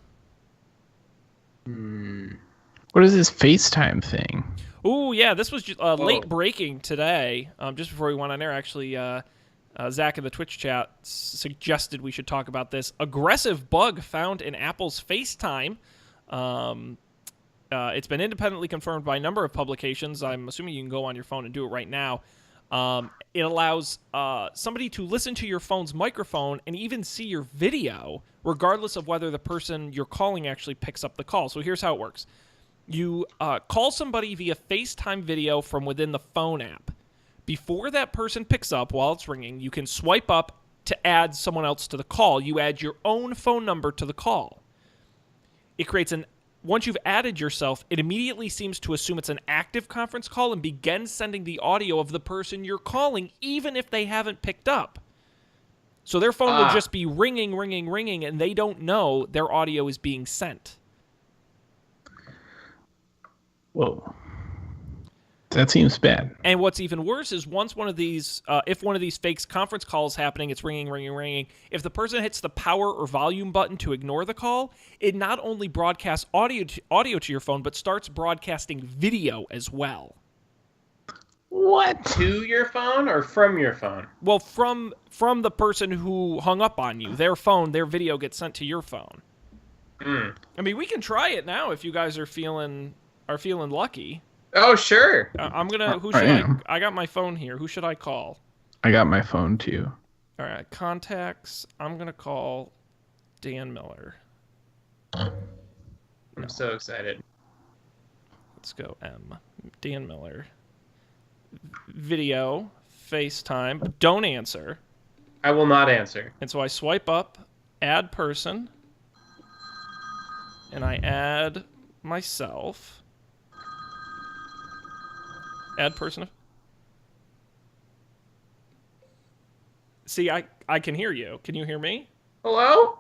[SPEAKER 2] What is this FaceTime thing?
[SPEAKER 1] Oh yeah, this was late breaking today. Just before we went on air, actually. Zach in the Twitch chat suggested we should talk about this aggressive bug found in Apple's FaceTime. It's been independently confirmed by a number of publications. I'm assuming you can go on your phone and do it right now. It allows somebody to listen to your phone's microphone and even see your video, regardless of whether the person you're calling actually picks up the call. So here's how it works. You call somebody via FaceTime video from within the phone app. Before that person picks up while it's ringing, you can swipe up to add someone else to the call. You add your own phone number to the call. It creates once you've added yourself, it immediately seems to assume it's an active conference call and begins sending the audio of the person you're calling, even if they haven't picked up. So their phone will just be ringing, and they don't know their audio is being sent.
[SPEAKER 2] Whoa. That seems bad.
[SPEAKER 1] And what's even worse is once one of these, if one of these fake conference calls happening, it's ringing. If the person hits the power or volume button to ignore the call, it not only broadcasts audio to your phone, but starts broadcasting video as well.
[SPEAKER 2] What?
[SPEAKER 3] To your phone or from your phone?
[SPEAKER 1] Well, from the person who hung up on you, their phone, their video gets sent to your phone. I mean, we can try it now if you guys are feeling lucky.
[SPEAKER 3] Oh, sure.
[SPEAKER 1] I'm gonna. Who should I got my phone here. Who should I call?
[SPEAKER 2] I got my phone too.
[SPEAKER 1] All right, contacts. I'm gonna call Dan Miller.
[SPEAKER 3] I'm so excited.
[SPEAKER 1] Let's go. Dan Miller. Video, FaceTime. Don't answer.
[SPEAKER 3] I will not answer.
[SPEAKER 1] And so I swipe up add person, and I add myself. Add person. See, I can hear you. Can you hear me?
[SPEAKER 3] Hello?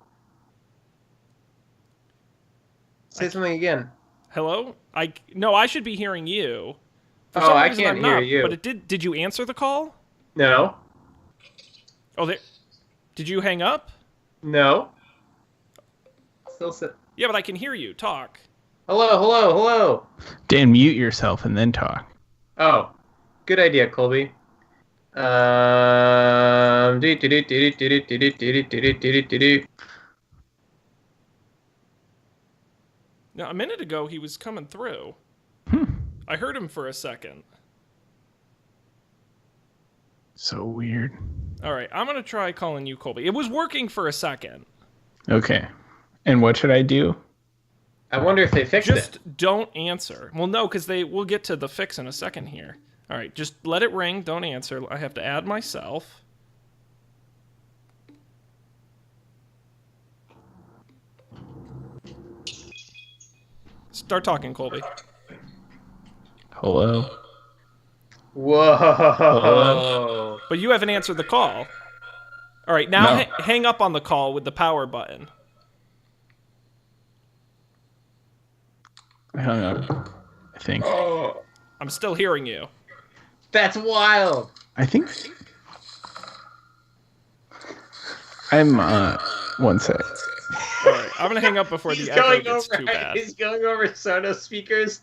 [SPEAKER 3] Say something again.
[SPEAKER 1] Hello? No, I should be hearing you. For
[SPEAKER 3] Oh,
[SPEAKER 1] some
[SPEAKER 3] I
[SPEAKER 1] reason,
[SPEAKER 3] can't
[SPEAKER 1] I'm
[SPEAKER 3] hear
[SPEAKER 1] not,
[SPEAKER 3] you.
[SPEAKER 1] But did you answer the call?
[SPEAKER 3] No.
[SPEAKER 1] Oh, there. Did you hang up?
[SPEAKER 3] No. Still sit.
[SPEAKER 1] Yeah, but I can hear you. Talk.
[SPEAKER 3] Hello, hello, hello.
[SPEAKER 2] Dan, mute yourself and then talk.
[SPEAKER 3] Oh, good idea, Colby. Now,
[SPEAKER 1] a minute ago, he was coming through. I heard him for a second.
[SPEAKER 2] So weird.
[SPEAKER 1] All right, I'm going to try calling you Colby. It was working for a second.
[SPEAKER 2] Okay. And what should I do?
[SPEAKER 3] I wonder if they fixed it.
[SPEAKER 1] Just don't answer. Well, no, because we'll get to the fix in a second here. All right, just let it ring. Don't answer. I have to add myself. Start talking, Colby.
[SPEAKER 2] Hello.
[SPEAKER 3] Whoa.
[SPEAKER 1] But you haven't answered the call. All right, now hang up on the call with the power button.
[SPEAKER 2] I hung up, I think.
[SPEAKER 3] Oh,
[SPEAKER 1] I'm still hearing you.
[SPEAKER 3] that's wild.
[SPEAKER 2] I think I'm one sec.
[SPEAKER 1] All right, I'm gonna hang up before the echo gets too bad.
[SPEAKER 3] He's going over Sonos speakers.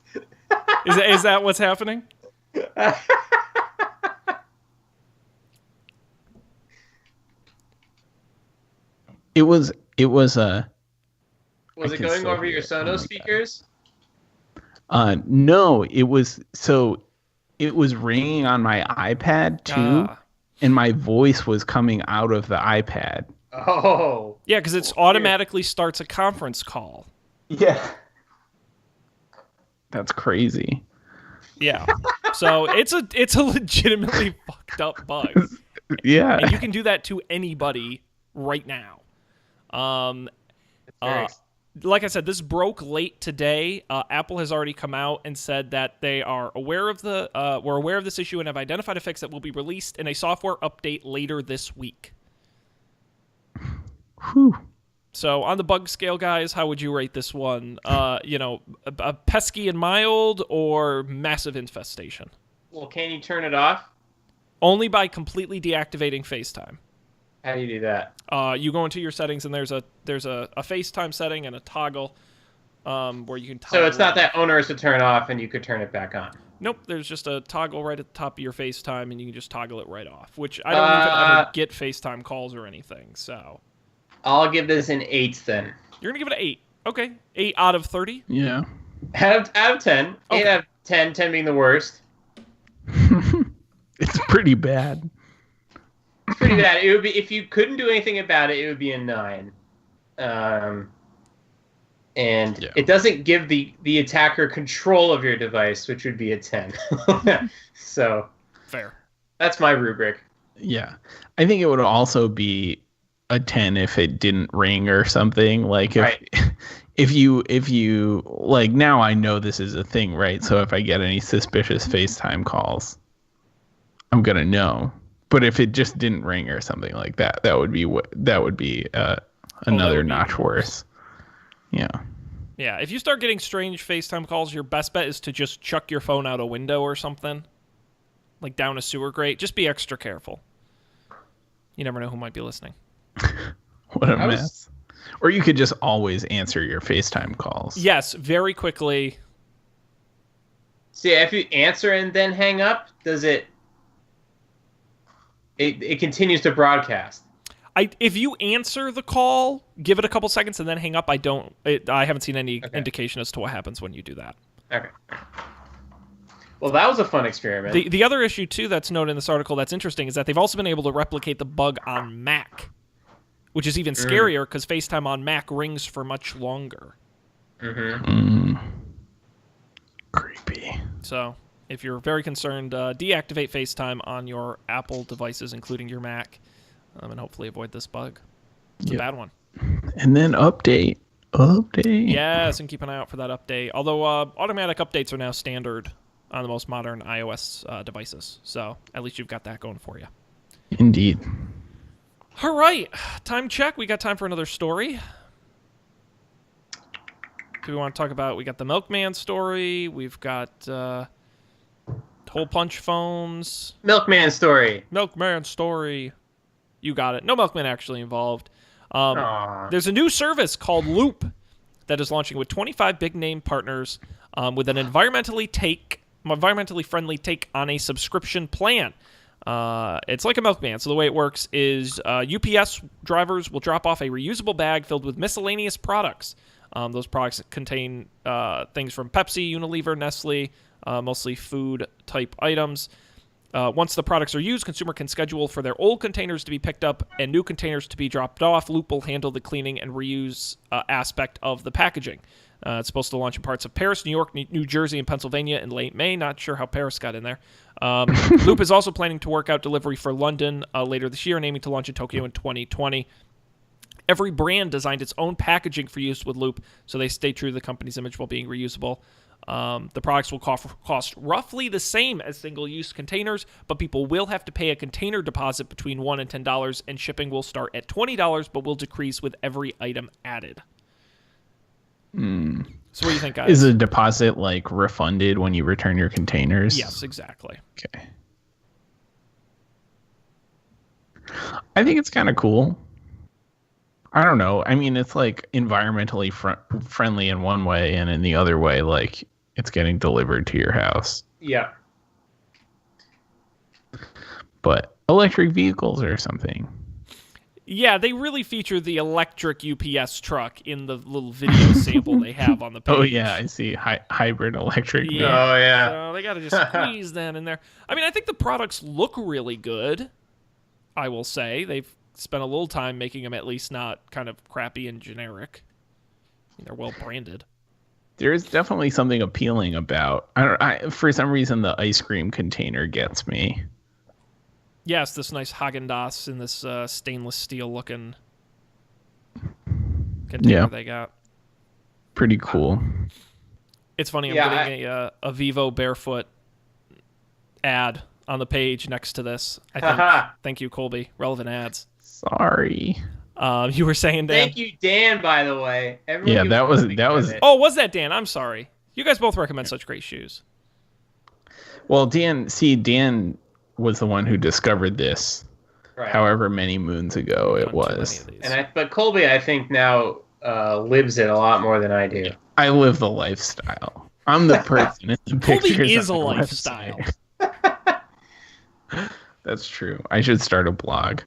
[SPEAKER 1] Is that what's happening?
[SPEAKER 2] It was
[SPEAKER 3] Was it
[SPEAKER 2] can
[SPEAKER 3] going
[SPEAKER 2] still
[SPEAKER 3] over
[SPEAKER 2] hear
[SPEAKER 3] your
[SPEAKER 2] it. Oh my
[SPEAKER 3] Sonos
[SPEAKER 2] God.
[SPEAKER 3] speakers?
[SPEAKER 2] No, it was ringing on my iPad too, and my voice was coming out of the iPad.
[SPEAKER 3] Oh.
[SPEAKER 1] Yeah, because it automatically starts a conference call.
[SPEAKER 2] Yeah. That's crazy.
[SPEAKER 1] Yeah. So it's a legitimately fucked up bug.
[SPEAKER 2] Yeah.
[SPEAKER 1] And you can do that to anybody right now. Like I said, this broke late today. Apple has already come out and said that they are aware of we're aware of this issue and have identified a fix that will be released in a software update later this week.
[SPEAKER 2] Whew.
[SPEAKER 1] So on the bug scale, guys, how would you rate this one? A pesky and mild or massive infestation?
[SPEAKER 3] Well, can you turn it off?
[SPEAKER 1] Only by completely deactivating FaceTime.
[SPEAKER 3] How do you do that?
[SPEAKER 1] You go into your settings and there's a FaceTime setting and a toggle where you can toggle.
[SPEAKER 3] So it's not that onerous to turn off and you could turn it back on.
[SPEAKER 1] Nope, there's just a toggle right at the top of your FaceTime and you can just toggle it right off, which I don't even ever get FaceTime calls or anything, so.
[SPEAKER 3] I'll give this an 8 then.
[SPEAKER 1] You're going to give it an 8. Okay, 8 out of 30?
[SPEAKER 2] Yeah.
[SPEAKER 3] Out of 10.
[SPEAKER 1] Okay.
[SPEAKER 3] 8 out of 10, 10 being the worst.
[SPEAKER 2] It's pretty bad.
[SPEAKER 3] It's pretty bad. It would be, if you couldn't do anything about it, it would be a 9. It doesn't give the attacker control of your device, which would be a 10. So
[SPEAKER 1] Fair.
[SPEAKER 3] that's my rubric.
[SPEAKER 2] Yeah. I think it would also be a 10 if it didn't ring or something. Like if you like, now I know this is a thing, right? So if I get any suspicious FaceTime calls, I'm going to know. But if it just didn't ring or something like that, that would be another notch worse. Yeah.
[SPEAKER 1] Yeah, if you start getting strange FaceTime calls, your best bet is to just chuck your phone out a window or something. Like down a sewer grate. Just be extra careful. You never know who might be listening.
[SPEAKER 2] What a mess. Or you could just always answer your FaceTime calls.
[SPEAKER 1] Yes, very quickly.
[SPEAKER 3] See, if you answer and then hang up, does it continues to broadcast?
[SPEAKER 1] If you answer the call, give it a couple seconds and then hang up. I haven't seen any indication as to what happens when you do that.
[SPEAKER 3] Okay. Well, that was a fun experiment.
[SPEAKER 1] The other issue, too, that's noted in this article that's interesting is that they've also been able to replicate the bug on Mac, which is even scarier because FaceTime on Mac rings for much longer.
[SPEAKER 2] Creepy.
[SPEAKER 1] So if you're very concerned, deactivate FaceTime on your Apple devices, including your Mac, and hopefully avoid this bug. It's a bad one.
[SPEAKER 2] And then update.
[SPEAKER 1] Yes, and keep an eye out for that update. Although automatic updates are now standard on the most modern iOS devices. So at least you've got that going for you.
[SPEAKER 2] Indeed.
[SPEAKER 1] All right. Time check. We got time for another story. Do we want to talk about... We got the Milkman story. We've got hole punch phones.
[SPEAKER 3] Milkman story.
[SPEAKER 1] You got it. No Milkman actually involved. There's a new service called Loop that is launching with 25 big-name partners with an environmentally friendly take on a subscription plan. It's like a Milkman. So the way it works is UPS drivers will drop off a reusable bag filled with miscellaneous products. Those products contain things from Pepsi, Unilever, Nestle, mostly food-type items. Once the products are used, consumer can schedule for their old containers to be picked up and new containers to be dropped off. Loop will handle the cleaning and reuse aspect of the packaging. It's supposed to launch in parts of Paris, New York, New Jersey, and Pennsylvania in late May. Not sure how Paris got in there. Loop is also planning to work out delivery for London later this year and aiming to launch in Tokyo in 2020. Every brand designed its own packaging for use with Loop, so they stay true to the company's image while being reusable. The products will cost roughly the same as single-use containers, but people will have to pay a container deposit between $1 and $10, and shipping will start at $20, but will decrease with every item added. So what do you think, guys?
[SPEAKER 2] Is a deposit like refunded when you return your containers?
[SPEAKER 1] Yes, exactly.
[SPEAKER 2] Okay. I think it's kind of cool. I don't know. I mean, it's like environmentally friendly in one way, and in the other way, like it's getting delivered to your house.
[SPEAKER 3] Yeah.
[SPEAKER 2] But electric vehicles or something.
[SPEAKER 1] Yeah, they really feature the electric UPS truck in the little video sample they have on the page.
[SPEAKER 2] Oh, yeah, I see. Hybrid electric.
[SPEAKER 1] Yeah.
[SPEAKER 3] Oh, yeah.
[SPEAKER 1] So they got to just squeeze that in there. I mean, I think the products look really good, I will say. They've spent a little time making them at least not kind of crappy and generic. I mean, they're well branded.
[SPEAKER 2] There is definitely something appealing about... for some reason, the ice cream container gets me.
[SPEAKER 1] Yes, this nice Haagen-Dazs in this stainless steel looking container they got.
[SPEAKER 2] Pretty cool.
[SPEAKER 1] It's funny, I'm getting a Vivo Barefoot ad on the page next to this. I think. Thank you, Colby. Relevant ads.
[SPEAKER 2] Sorry.
[SPEAKER 1] You were saying, Dan?
[SPEAKER 3] Thank you, Dan, by the way. Everyone
[SPEAKER 2] that was...
[SPEAKER 1] Oh, was that Dan? I'm sorry. You guys both recommend such great shoes.
[SPEAKER 2] Well, Dan was the one who discovered this, however many moons ago it was.
[SPEAKER 3] But Colby, I think now lives it a lot more than I do.
[SPEAKER 2] I live the lifestyle. I'm the person in the pictures.
[SPEAKER 1] Colby is a lifestyle.
[SPEAKER 2] That's true. I should start a blog.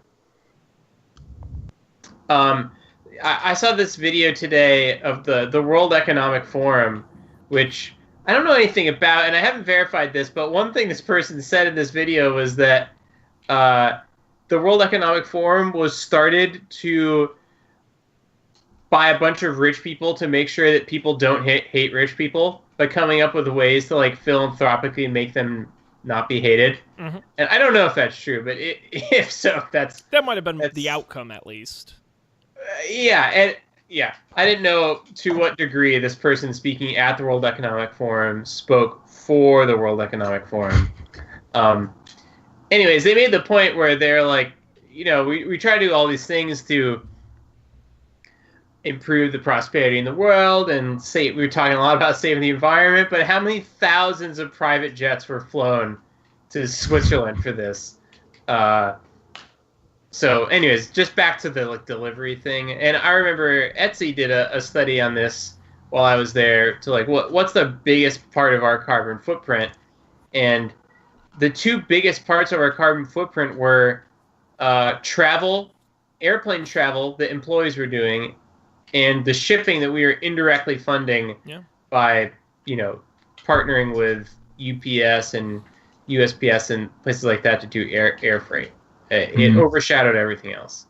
[SPEAKER 3] I saw this video today of the World Economic Forum, which I don't know anything about, and I haven't verified this, but one thing this person said in this video was that the World Economic Forum was started to by a bunch of rich people to make sure that people don't hate rich people by coming up with ways to like philanthropically make them not be hated. Mm-hmm. And I don't know if that's true, but if so, that
[SPEAKER 1] might have been the outcome at least.
[SPEAKER 3] I didn't know to what degree this person speaking at the World Economic Forum spoke for the World Economic Forum. Anyways, they made the point where they're like, we try to do all these things to improve the prosperity in the world and we were talking a lot about saving the environment, but how many thousands of private jets were flown to Switzerland for this? So anyways, just back to the delivery thing. And I remember Etsy did a study on this while I was there to what's the biggest part of our carbon footprint? And the two biggest parts of our carbon footprint were airplane travel that employees were doing, and the shipping that we are indirectly funding by, partnering with UPS and USPS and places like that to do air freight. It overshadowed everything else.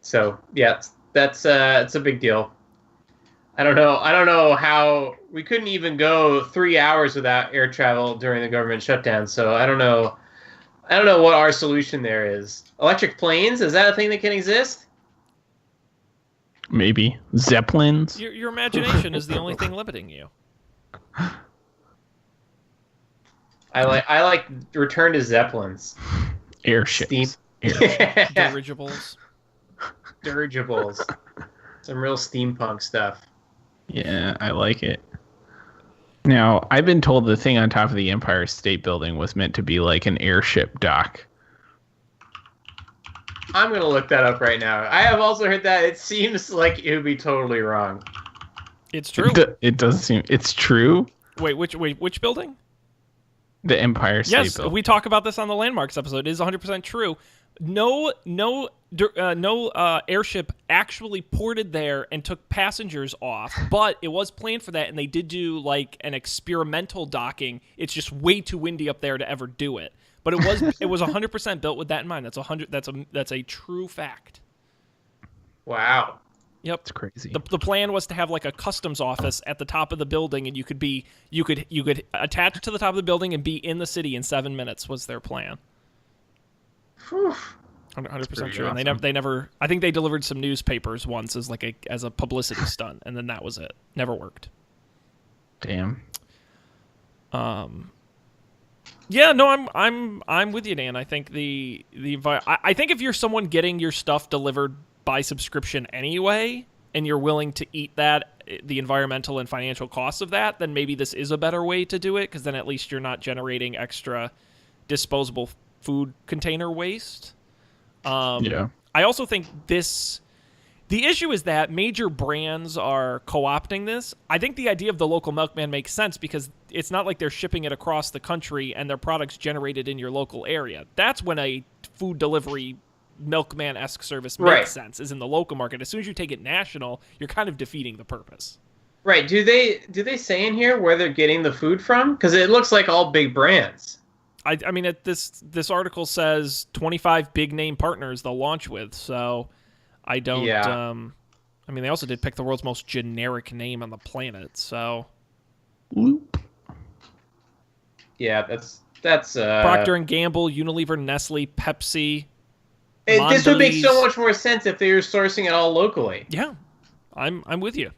[SPEAKER 3] So yeah, it's a big deal. I don't know how we couldn't even go 3 hours without air travel during the government shutdown. So I don't know what our solution there is. Electric planes, is that a thing that can exist?
[SPEAKER 2] Maybe Zeppelins.
[SPEAKER 1] Your imagination is the only thing limiting you.
[SPEAKER 3] I like Return to Zeppelins.
[SPEAKER 2] Airships.
[SPEAKER 1] Dirigibles.
[SPEAKER 3] Dirigibles. Some real steampunk stuff.
[SPEAKER 2] Yeah, I like it. Now, I've been told the thing on top of the Empire State Building was meant to be like an airship dock.
[SPEAKER 3] I'm going to look that up right now. I have also heard that. It seems like it would be totally wrong.
[SPEAKER 1] It's true.
[SPEAKER 2] It does seem... It's true?
[SPEAKER 1] Wait, which building?
[SPEAKER 2] The Empire State Building.
[SPEAKER 1] Yes, we talk about this on the Landmarks episode. It is 100% true. No airship actually ported there and took passengers off, but it was planned for that, and they did do like an experimental docking. It's just way too windy up there to ever do it. But it was 100% built with that in mind. That's a true fact.
[SPEAKER 3] Wow.
[SPEAKER 1] Yep.
[SPEAKER 2] It's crazy.
[SPEAKER 1] The plan was to have like a customs office at the top of the building, and you could attach to the top of the building and be in the city in 7 minutes was their plan. 100% true.
[SPEAKER 2] Awesome.
[SPEAKER 1] And they never. I think they delivered some newspapers once as a publicity stunt, and then that was it. Never worked.
[SPEAKER 2] Damn.
[SPEAKER 1] Yeah, no, I'm with you, Dan. I think I think if you're someone getting your stuff delivered by subscription anyway, and you're willing to eat the environmental and financial costs of that, then maybe this is a better way to do it, because then at least you're not generating extra disposable food container waste.
[SPEAKER 2] Yeah.
[SPEAKER 1] I also think the issue is that major brands are co-opting this. I think the idea of the local milkman makes sense because it's not like they're shipping it across the country and their product's generated in your local area. That's when a food delivery milkman-esque service makes sense, is in the local market. As soon as you take it national, you're kind of defeating the purpose.
[SPEAKER 3] Right. Do they say in here where they're getting the food from? Because it looks like all big brands.
[SPEAKER 1] I mean, this article says 25 big name partners they'll launch with, so I don't.
[SPEAKER 3] Yeah.
[SPEAKER 1] I mean, they also did pick the world's most generic name on the planet, so.
[SPEAKER 2] Whoop.
[SPEAKER 3] Yeah, that's.
[SPEAKER 1] Procter and Gamble, Unilever, Nestle, Pepsi.
[SPEAKER 3] This would make so much more sense if they were sourcing it all locally.
[SPEAKER 1] Yeah, I'm with you.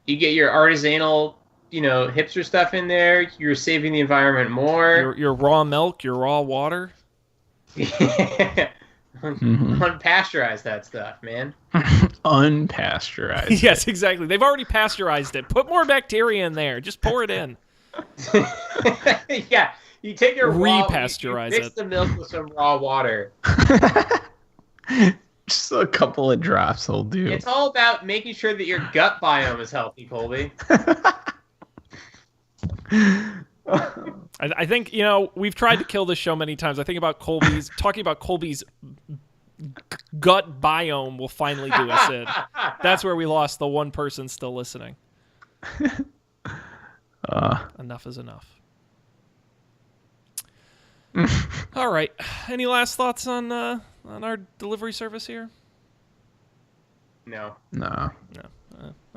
[SPEAKER 3] You get your artisanal, hipster stuff in there. You're saving the environment more.
[SPEAKER 1] Your raw milk, your raw water.
[SPEAKER 3] Unpasteurized that stuff, man.
[SPEAKER 2] Unpasteurized.
[SPEAKER 1] Yes, exactly. They've already pasteurized it. Put more bacteria in there. Just pour it in.
[SPEAKER 3] Yeah, you take your
[SPEAKER 1] repasteurize
[SPEAKER 3] you mix the milk with some raw water.
[SPEAKER 2] Just a couple of drops will do.
[SPEAKER 3] It's all about making sure that your gut biome is healthy, Colby.
[SPEAKER 1] I think, we've tried to kill this show many times. I think talking about Colby's gut biome will finally do us in. That's where we lost the one person still listening. Enough is enough. All right. Any last thoughts on our delivery service here?
[SPEAKER 3] No.
[SPEAKER 1] Right.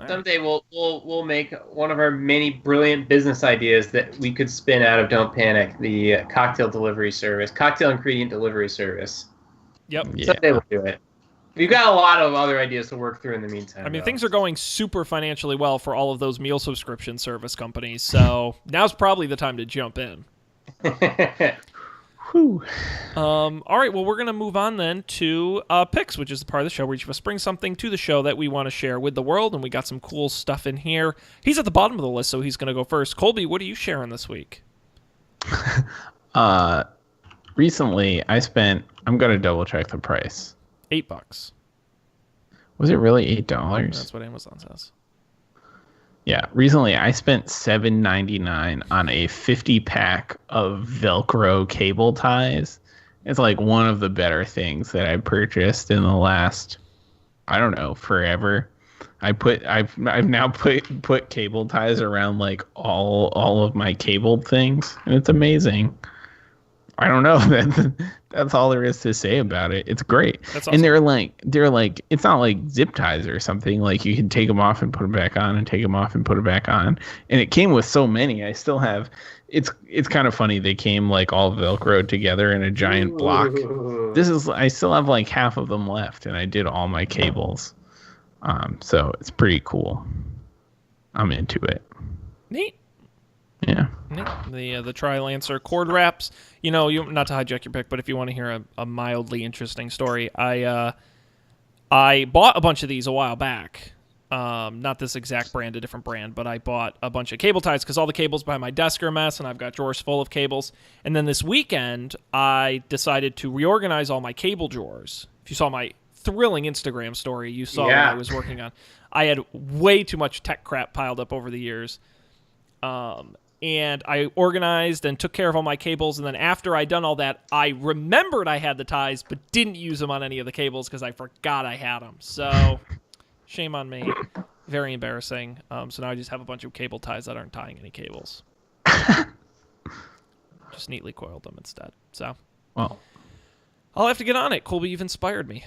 [SPEAKER 3] Someday we'll make one of our many brilliant business ideas that we could spin out of Don't Panic, the cocktail ingredient delivery service.
[SPEAKER 1] Yep.
[SPEAKER 2] Yeah.
[SPEAKER 3] Someday we'll do it. We've got a lot of other ideas to work through in the meantime.
[SPEAKER 1] I mean, things are going super financially well for all of those meal subscription service companies, so now's probably the time to jump in.
[SPEAKER 2] Whew.
[SPEAKER 1] All right, well, we're going to move on then to picks, which is the part of the show where each of us brings something to the show that we want to share with the world, and we got some cool stuff in here. He's at the bottom of the list, so he's going to go first. Colby, what are you sharing this week?
[SPEAKER 2] Recently, I'm going to double check the price.
[SPEAKER 1] $8.
[SPEAKER 2] Was it really $8?
[SPEAKER 1] That's what Amazon says.
[SPEAKER 2] Yeah, recently I spent $7.99 on a 50-pack of Velcro cable ties. It's like one of the better things that I purchased in the last, I don't know, forever. I've now put cable ties around like all of my cabled things, and it's amazing. I don't know. That's all there is to say about it. It's great.
[SPEAKER 1] That's awesome.
[SPEAKER 2] And they're like, it's not like zip ties or something. Like you can take them off and put them back on, and take them off and put them back on. And it came with so many. I still have. It's kind of funny. They came like all Velcroed together in a giant block. I still have like half of them left, and I did all my cables. So it's pretty cool. I'm into it.
[SPEAKER 1] Neat.
[SPEAKER 2] Yeah.
[SPEAKER 1] The Tri-Lancer cord wraps. Not to hijack your pick, but if you want to hear a mildly interesting story, I bought a bunch of these a while back. Not this exact brand, a different brand, but I bought a bunch of cable ties because all the cables behind my desk are a mess, and I've got drawers full of cables. And then this weekend, I decided to reorganize all my cable drawers. If you saw my thrilling Instagram story, you saw what I was working on. I had way too much tech crap piled up over the years. And I organized and took care of all my cables, and then after I'd done all that, I remembered I had the ties, but didn't use them on any of the cables because I forgot I had them. So, shame on me. Very embarrassing. So now I just have a bunch of cable ties that aren't tying any cables. Just neatly coiled them instead. So,
[SPEAKER 2] well,
[SPEAKER 1] I'll have to get on it. Colby, you've inspired me.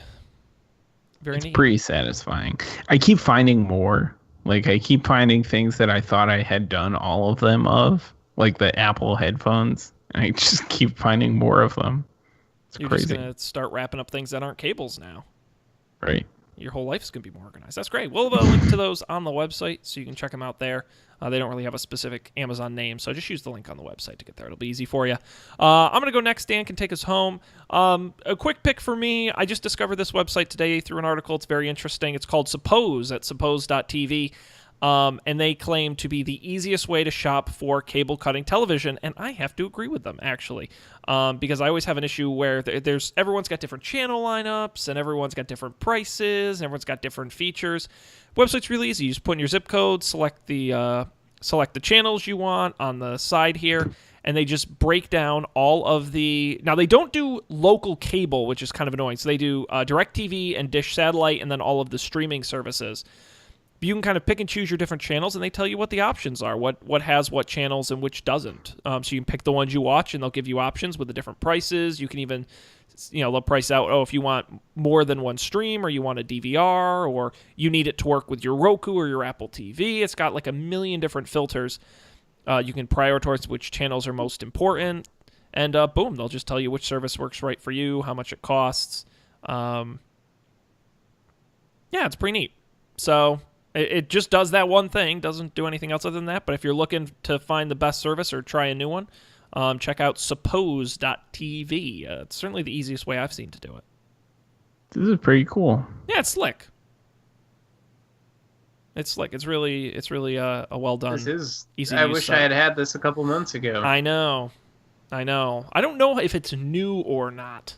[SPEAKER 1] Very neat.
[SPEAKER 2] Pretty satisfying. I keep finding more. Like, I keep finding things that I thought I had done all of them of, like the Apple headphones, and I just keep finding more of them.
[SPEAKER 1] You're crazy. Just going to start wrapping up things that aren't cables now.
[SPEAKER 2] Right.
[SPEAKER 1] Your whole life is going to be more organized. That's great. We'll have a link to those on the website, so you can check them out there. They don't really have a specific Amazon name, so just use the link on the website to get there. It'll be easy for you. I'm going to go next. Dan can take us home. A quick pick for me. I just discovered this website today through an article. It's very interesting. It's called Suppose at suppose.tv. And they claim to be the easiest way to shop for cable cutting television, and I have to agree with them, actually, because I always have an issue where everyone's got different channel lineups, and everyone's got different prices, and everyone's got different features. Website's really easy. You just put in your zip code, select the channels you want on the side here, and they just break down all of the... Now, they don't do local cable, which is kind of annoying. So they do DirecTV and Dish Satellite, and then all of the streaming services. You can kind of pick and choose your different channels, and they tell you what the options are, what has what channels and which doesn't. So you can pick the ones you watch, and they'll give you options with the different prices. You can even, they'll price out, if you want more than one stream, or you want a DVR, or you need it to work with your Roku or your Apple TV. It's got like a million different filters. You can prioritize which channels are most important, and boom, they'll just tell you which service works right for you, how much it costs. Yeah, it's pretty neat. So... It just does that one thing, doesn't do anything else other than that. But if you're looking to find the best service or try a new one, check out suppose.tv. It's certainly the easiest way I've seen to do it.
[SPEAKER 2] This is pretty cool.
[SPEAKER 1] Yeah, it's slick. It's slick. It's really a well done.
[SPEAKER 3] This is.
[SPEAKER 1] Easy.
[SPEAKER 3] I wish I had this a couple months ago.
[SPEAKER 1] I know. I don't know if it's new or not.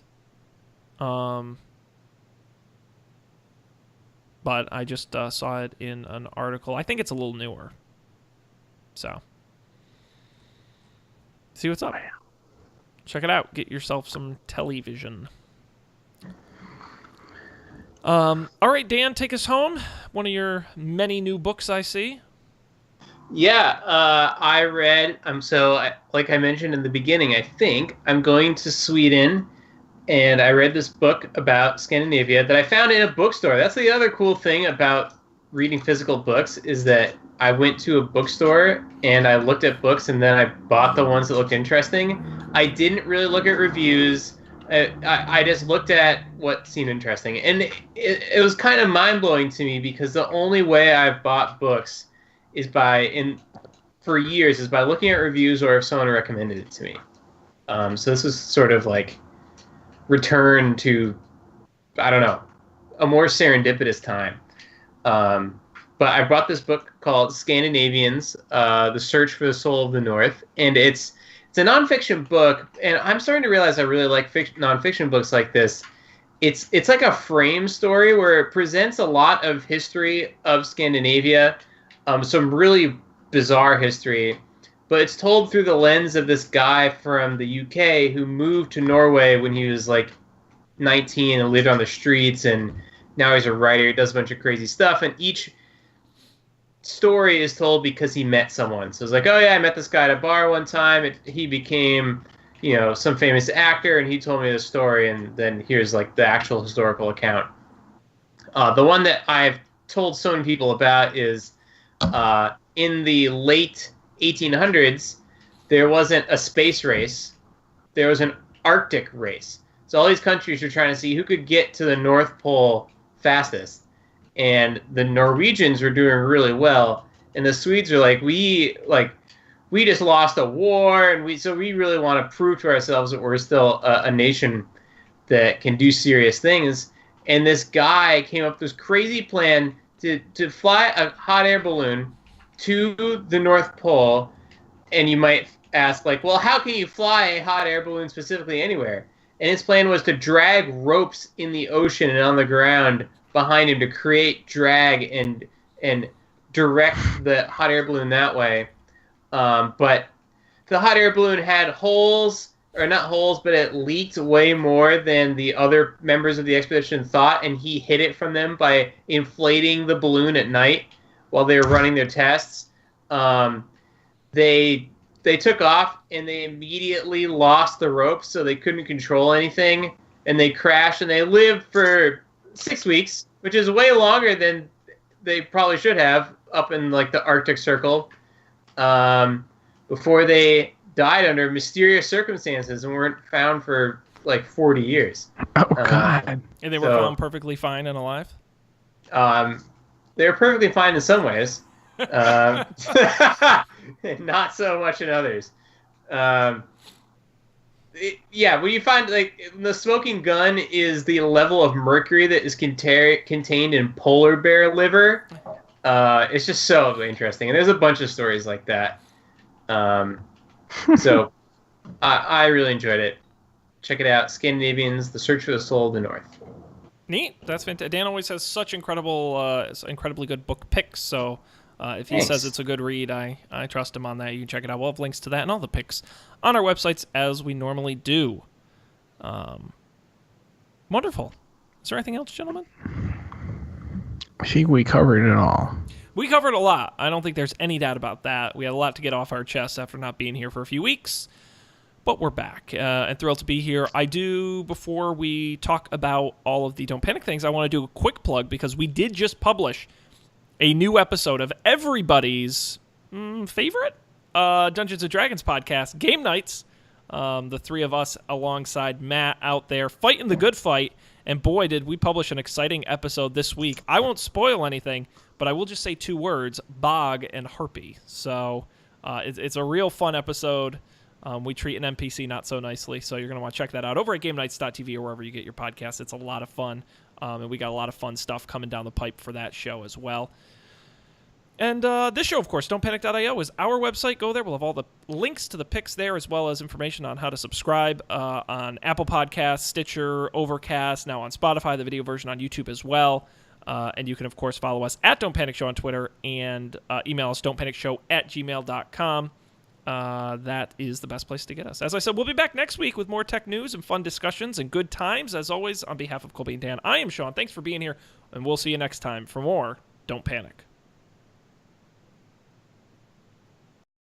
[SPEAKER 1] But I just saw it in an article. I think it's a little newer. So, see what's up. Check it out. Get yourself some television. All right, Dan, take us home. One of your many new books I see.
[SPEAKER 3] Yeah, I read. Like I mentioned in the beginning, I think I'm going to Sweden. And I read this book about Scandinavia that I found in a bookstore. That's the other cool thing about reading physical books, is that I went to a bookstore and I looked at books, and then I bought the ones that looked interesting. I didn't really look at reviews. I just looked at what seemed interesting. And it was kind of mind-blowing to me, because the only way I've bought books is for years is by looking at reviews or if someone recommended it to me. So this is sort of like return to, I don't know, a more serendipitous time. But I brought this book called Scandinavians, The Search for the Soul of the North, and it's a nonfiction book, and I'm starting to realize I really like nonfiction books like this. It's like a frame story where it presents a lot of history of Scandinavia, some really bizarre history, but it's told through the lens of this guy from the UK who moved to Norway when he was like 19 and lived on the streets, and now he's a writer. He does a bunch of crazy stuff, and each story is told because he met someone. So it's like, oh yeah, I met this guy at a bar one time. He became, some famous actor, and he told me the story, and then here's like the actual historical account. The one that I've told so many people about is in the late 1800s, there wasn't a space race. There was an Arctic race. So all these countries were trying to see who could get to the North Pole fastest. and the Norwegians were doing really well, and the Swedes are like, we just lost a war, and we really want to prove to ourselves that we're still a nation that can do serious things. And this guy came up with this crazy plan to fly a hot air balloon to the North Pole. And you might ask, like, well, how can you fly a hot air balloon specifically anywhere? And his plan was to drag ropes in the ocean and on the ground behind him to create drag and direct the hot air balloon that way. But the hot air balloon had holes, or not holes, but it leaked way more than the other members of the expedition thought, and he hid it from them by inflating the balloon at night while they were running their tests. They took off, and they immediately lost the ropes, so they couldn't control anything, and they crashed, and they lived for 6 weeks, which is way longer than they probably should have up in like the Arctic Circle, before they died under mysterious circumstances and weren't found for like 40 years.
[SPEAKER 2] Oh, God.
[SPEAKER 1] And they were found perfectly fine and alive?
[SPEAKER 3] They were perfectly fine in some ways. Not so much in others. When you find, like, the smoking gun is the level of mercury that is contained in polar bear liver. It's just so interesting. And there's a bunch of stories like that. So I really enjoyed it. Check it out. Scandinavians, The Search for the Soul of the North.
[SPEAKER 1] Neat. That's fantastic. Dan always has such incredibly good book picks. So if he says it's a good read, I trust him on that. You can check it out. We'll have links to that and all the picks on our websites as we normally do. Wonderful. Is there anything else, gentlemen?
[SPEAKER 2] I think we covered it all.
[SPEAKER 1] We covered a lot. I don't think there's any doubt about that. We had a lot to get off our chest after not being here for a few weeks. But we're back and thrilled to be here. Before we talk about all of the Don't Panic things, I want to do a quick plug because we did just publish a new episode of everybody's favorite Dungeons & Dragons podcast, Game Nights. The three of us alongside Matt out there fighting the good fight. And boy, did we publish an exciting episode this week. I won't spoil anything, but I will just say 2 words, Bog and Harpy. So it's a real fun episode. We treat an NPC not so nicely, so you're going to want to check that out over at GameNights.tv or wherever you get your podcasts. It's a lot of fun, and we got a lot of fun stuff coming down the pipe for that show as well. And this show, of course, don'tpanic.io is our website. Go there. We'll have all the links to the picks there, as well as information on how to subscribe on Apple Podcasts, Stitcher, Overcast, now on Spotify, the video version on YouTube as well. And you can, of course, follow us at Don't Panic Show on Twitter and email us don'tpanicshow@gmail.com. That is the best place to get us. As I said, we'll be back next week with more tech news and fun discussions and good times. As always, on behalf of Colby and Dan, I am Sean. Thanks for being here, and we'll see you next time for more Don't Panic.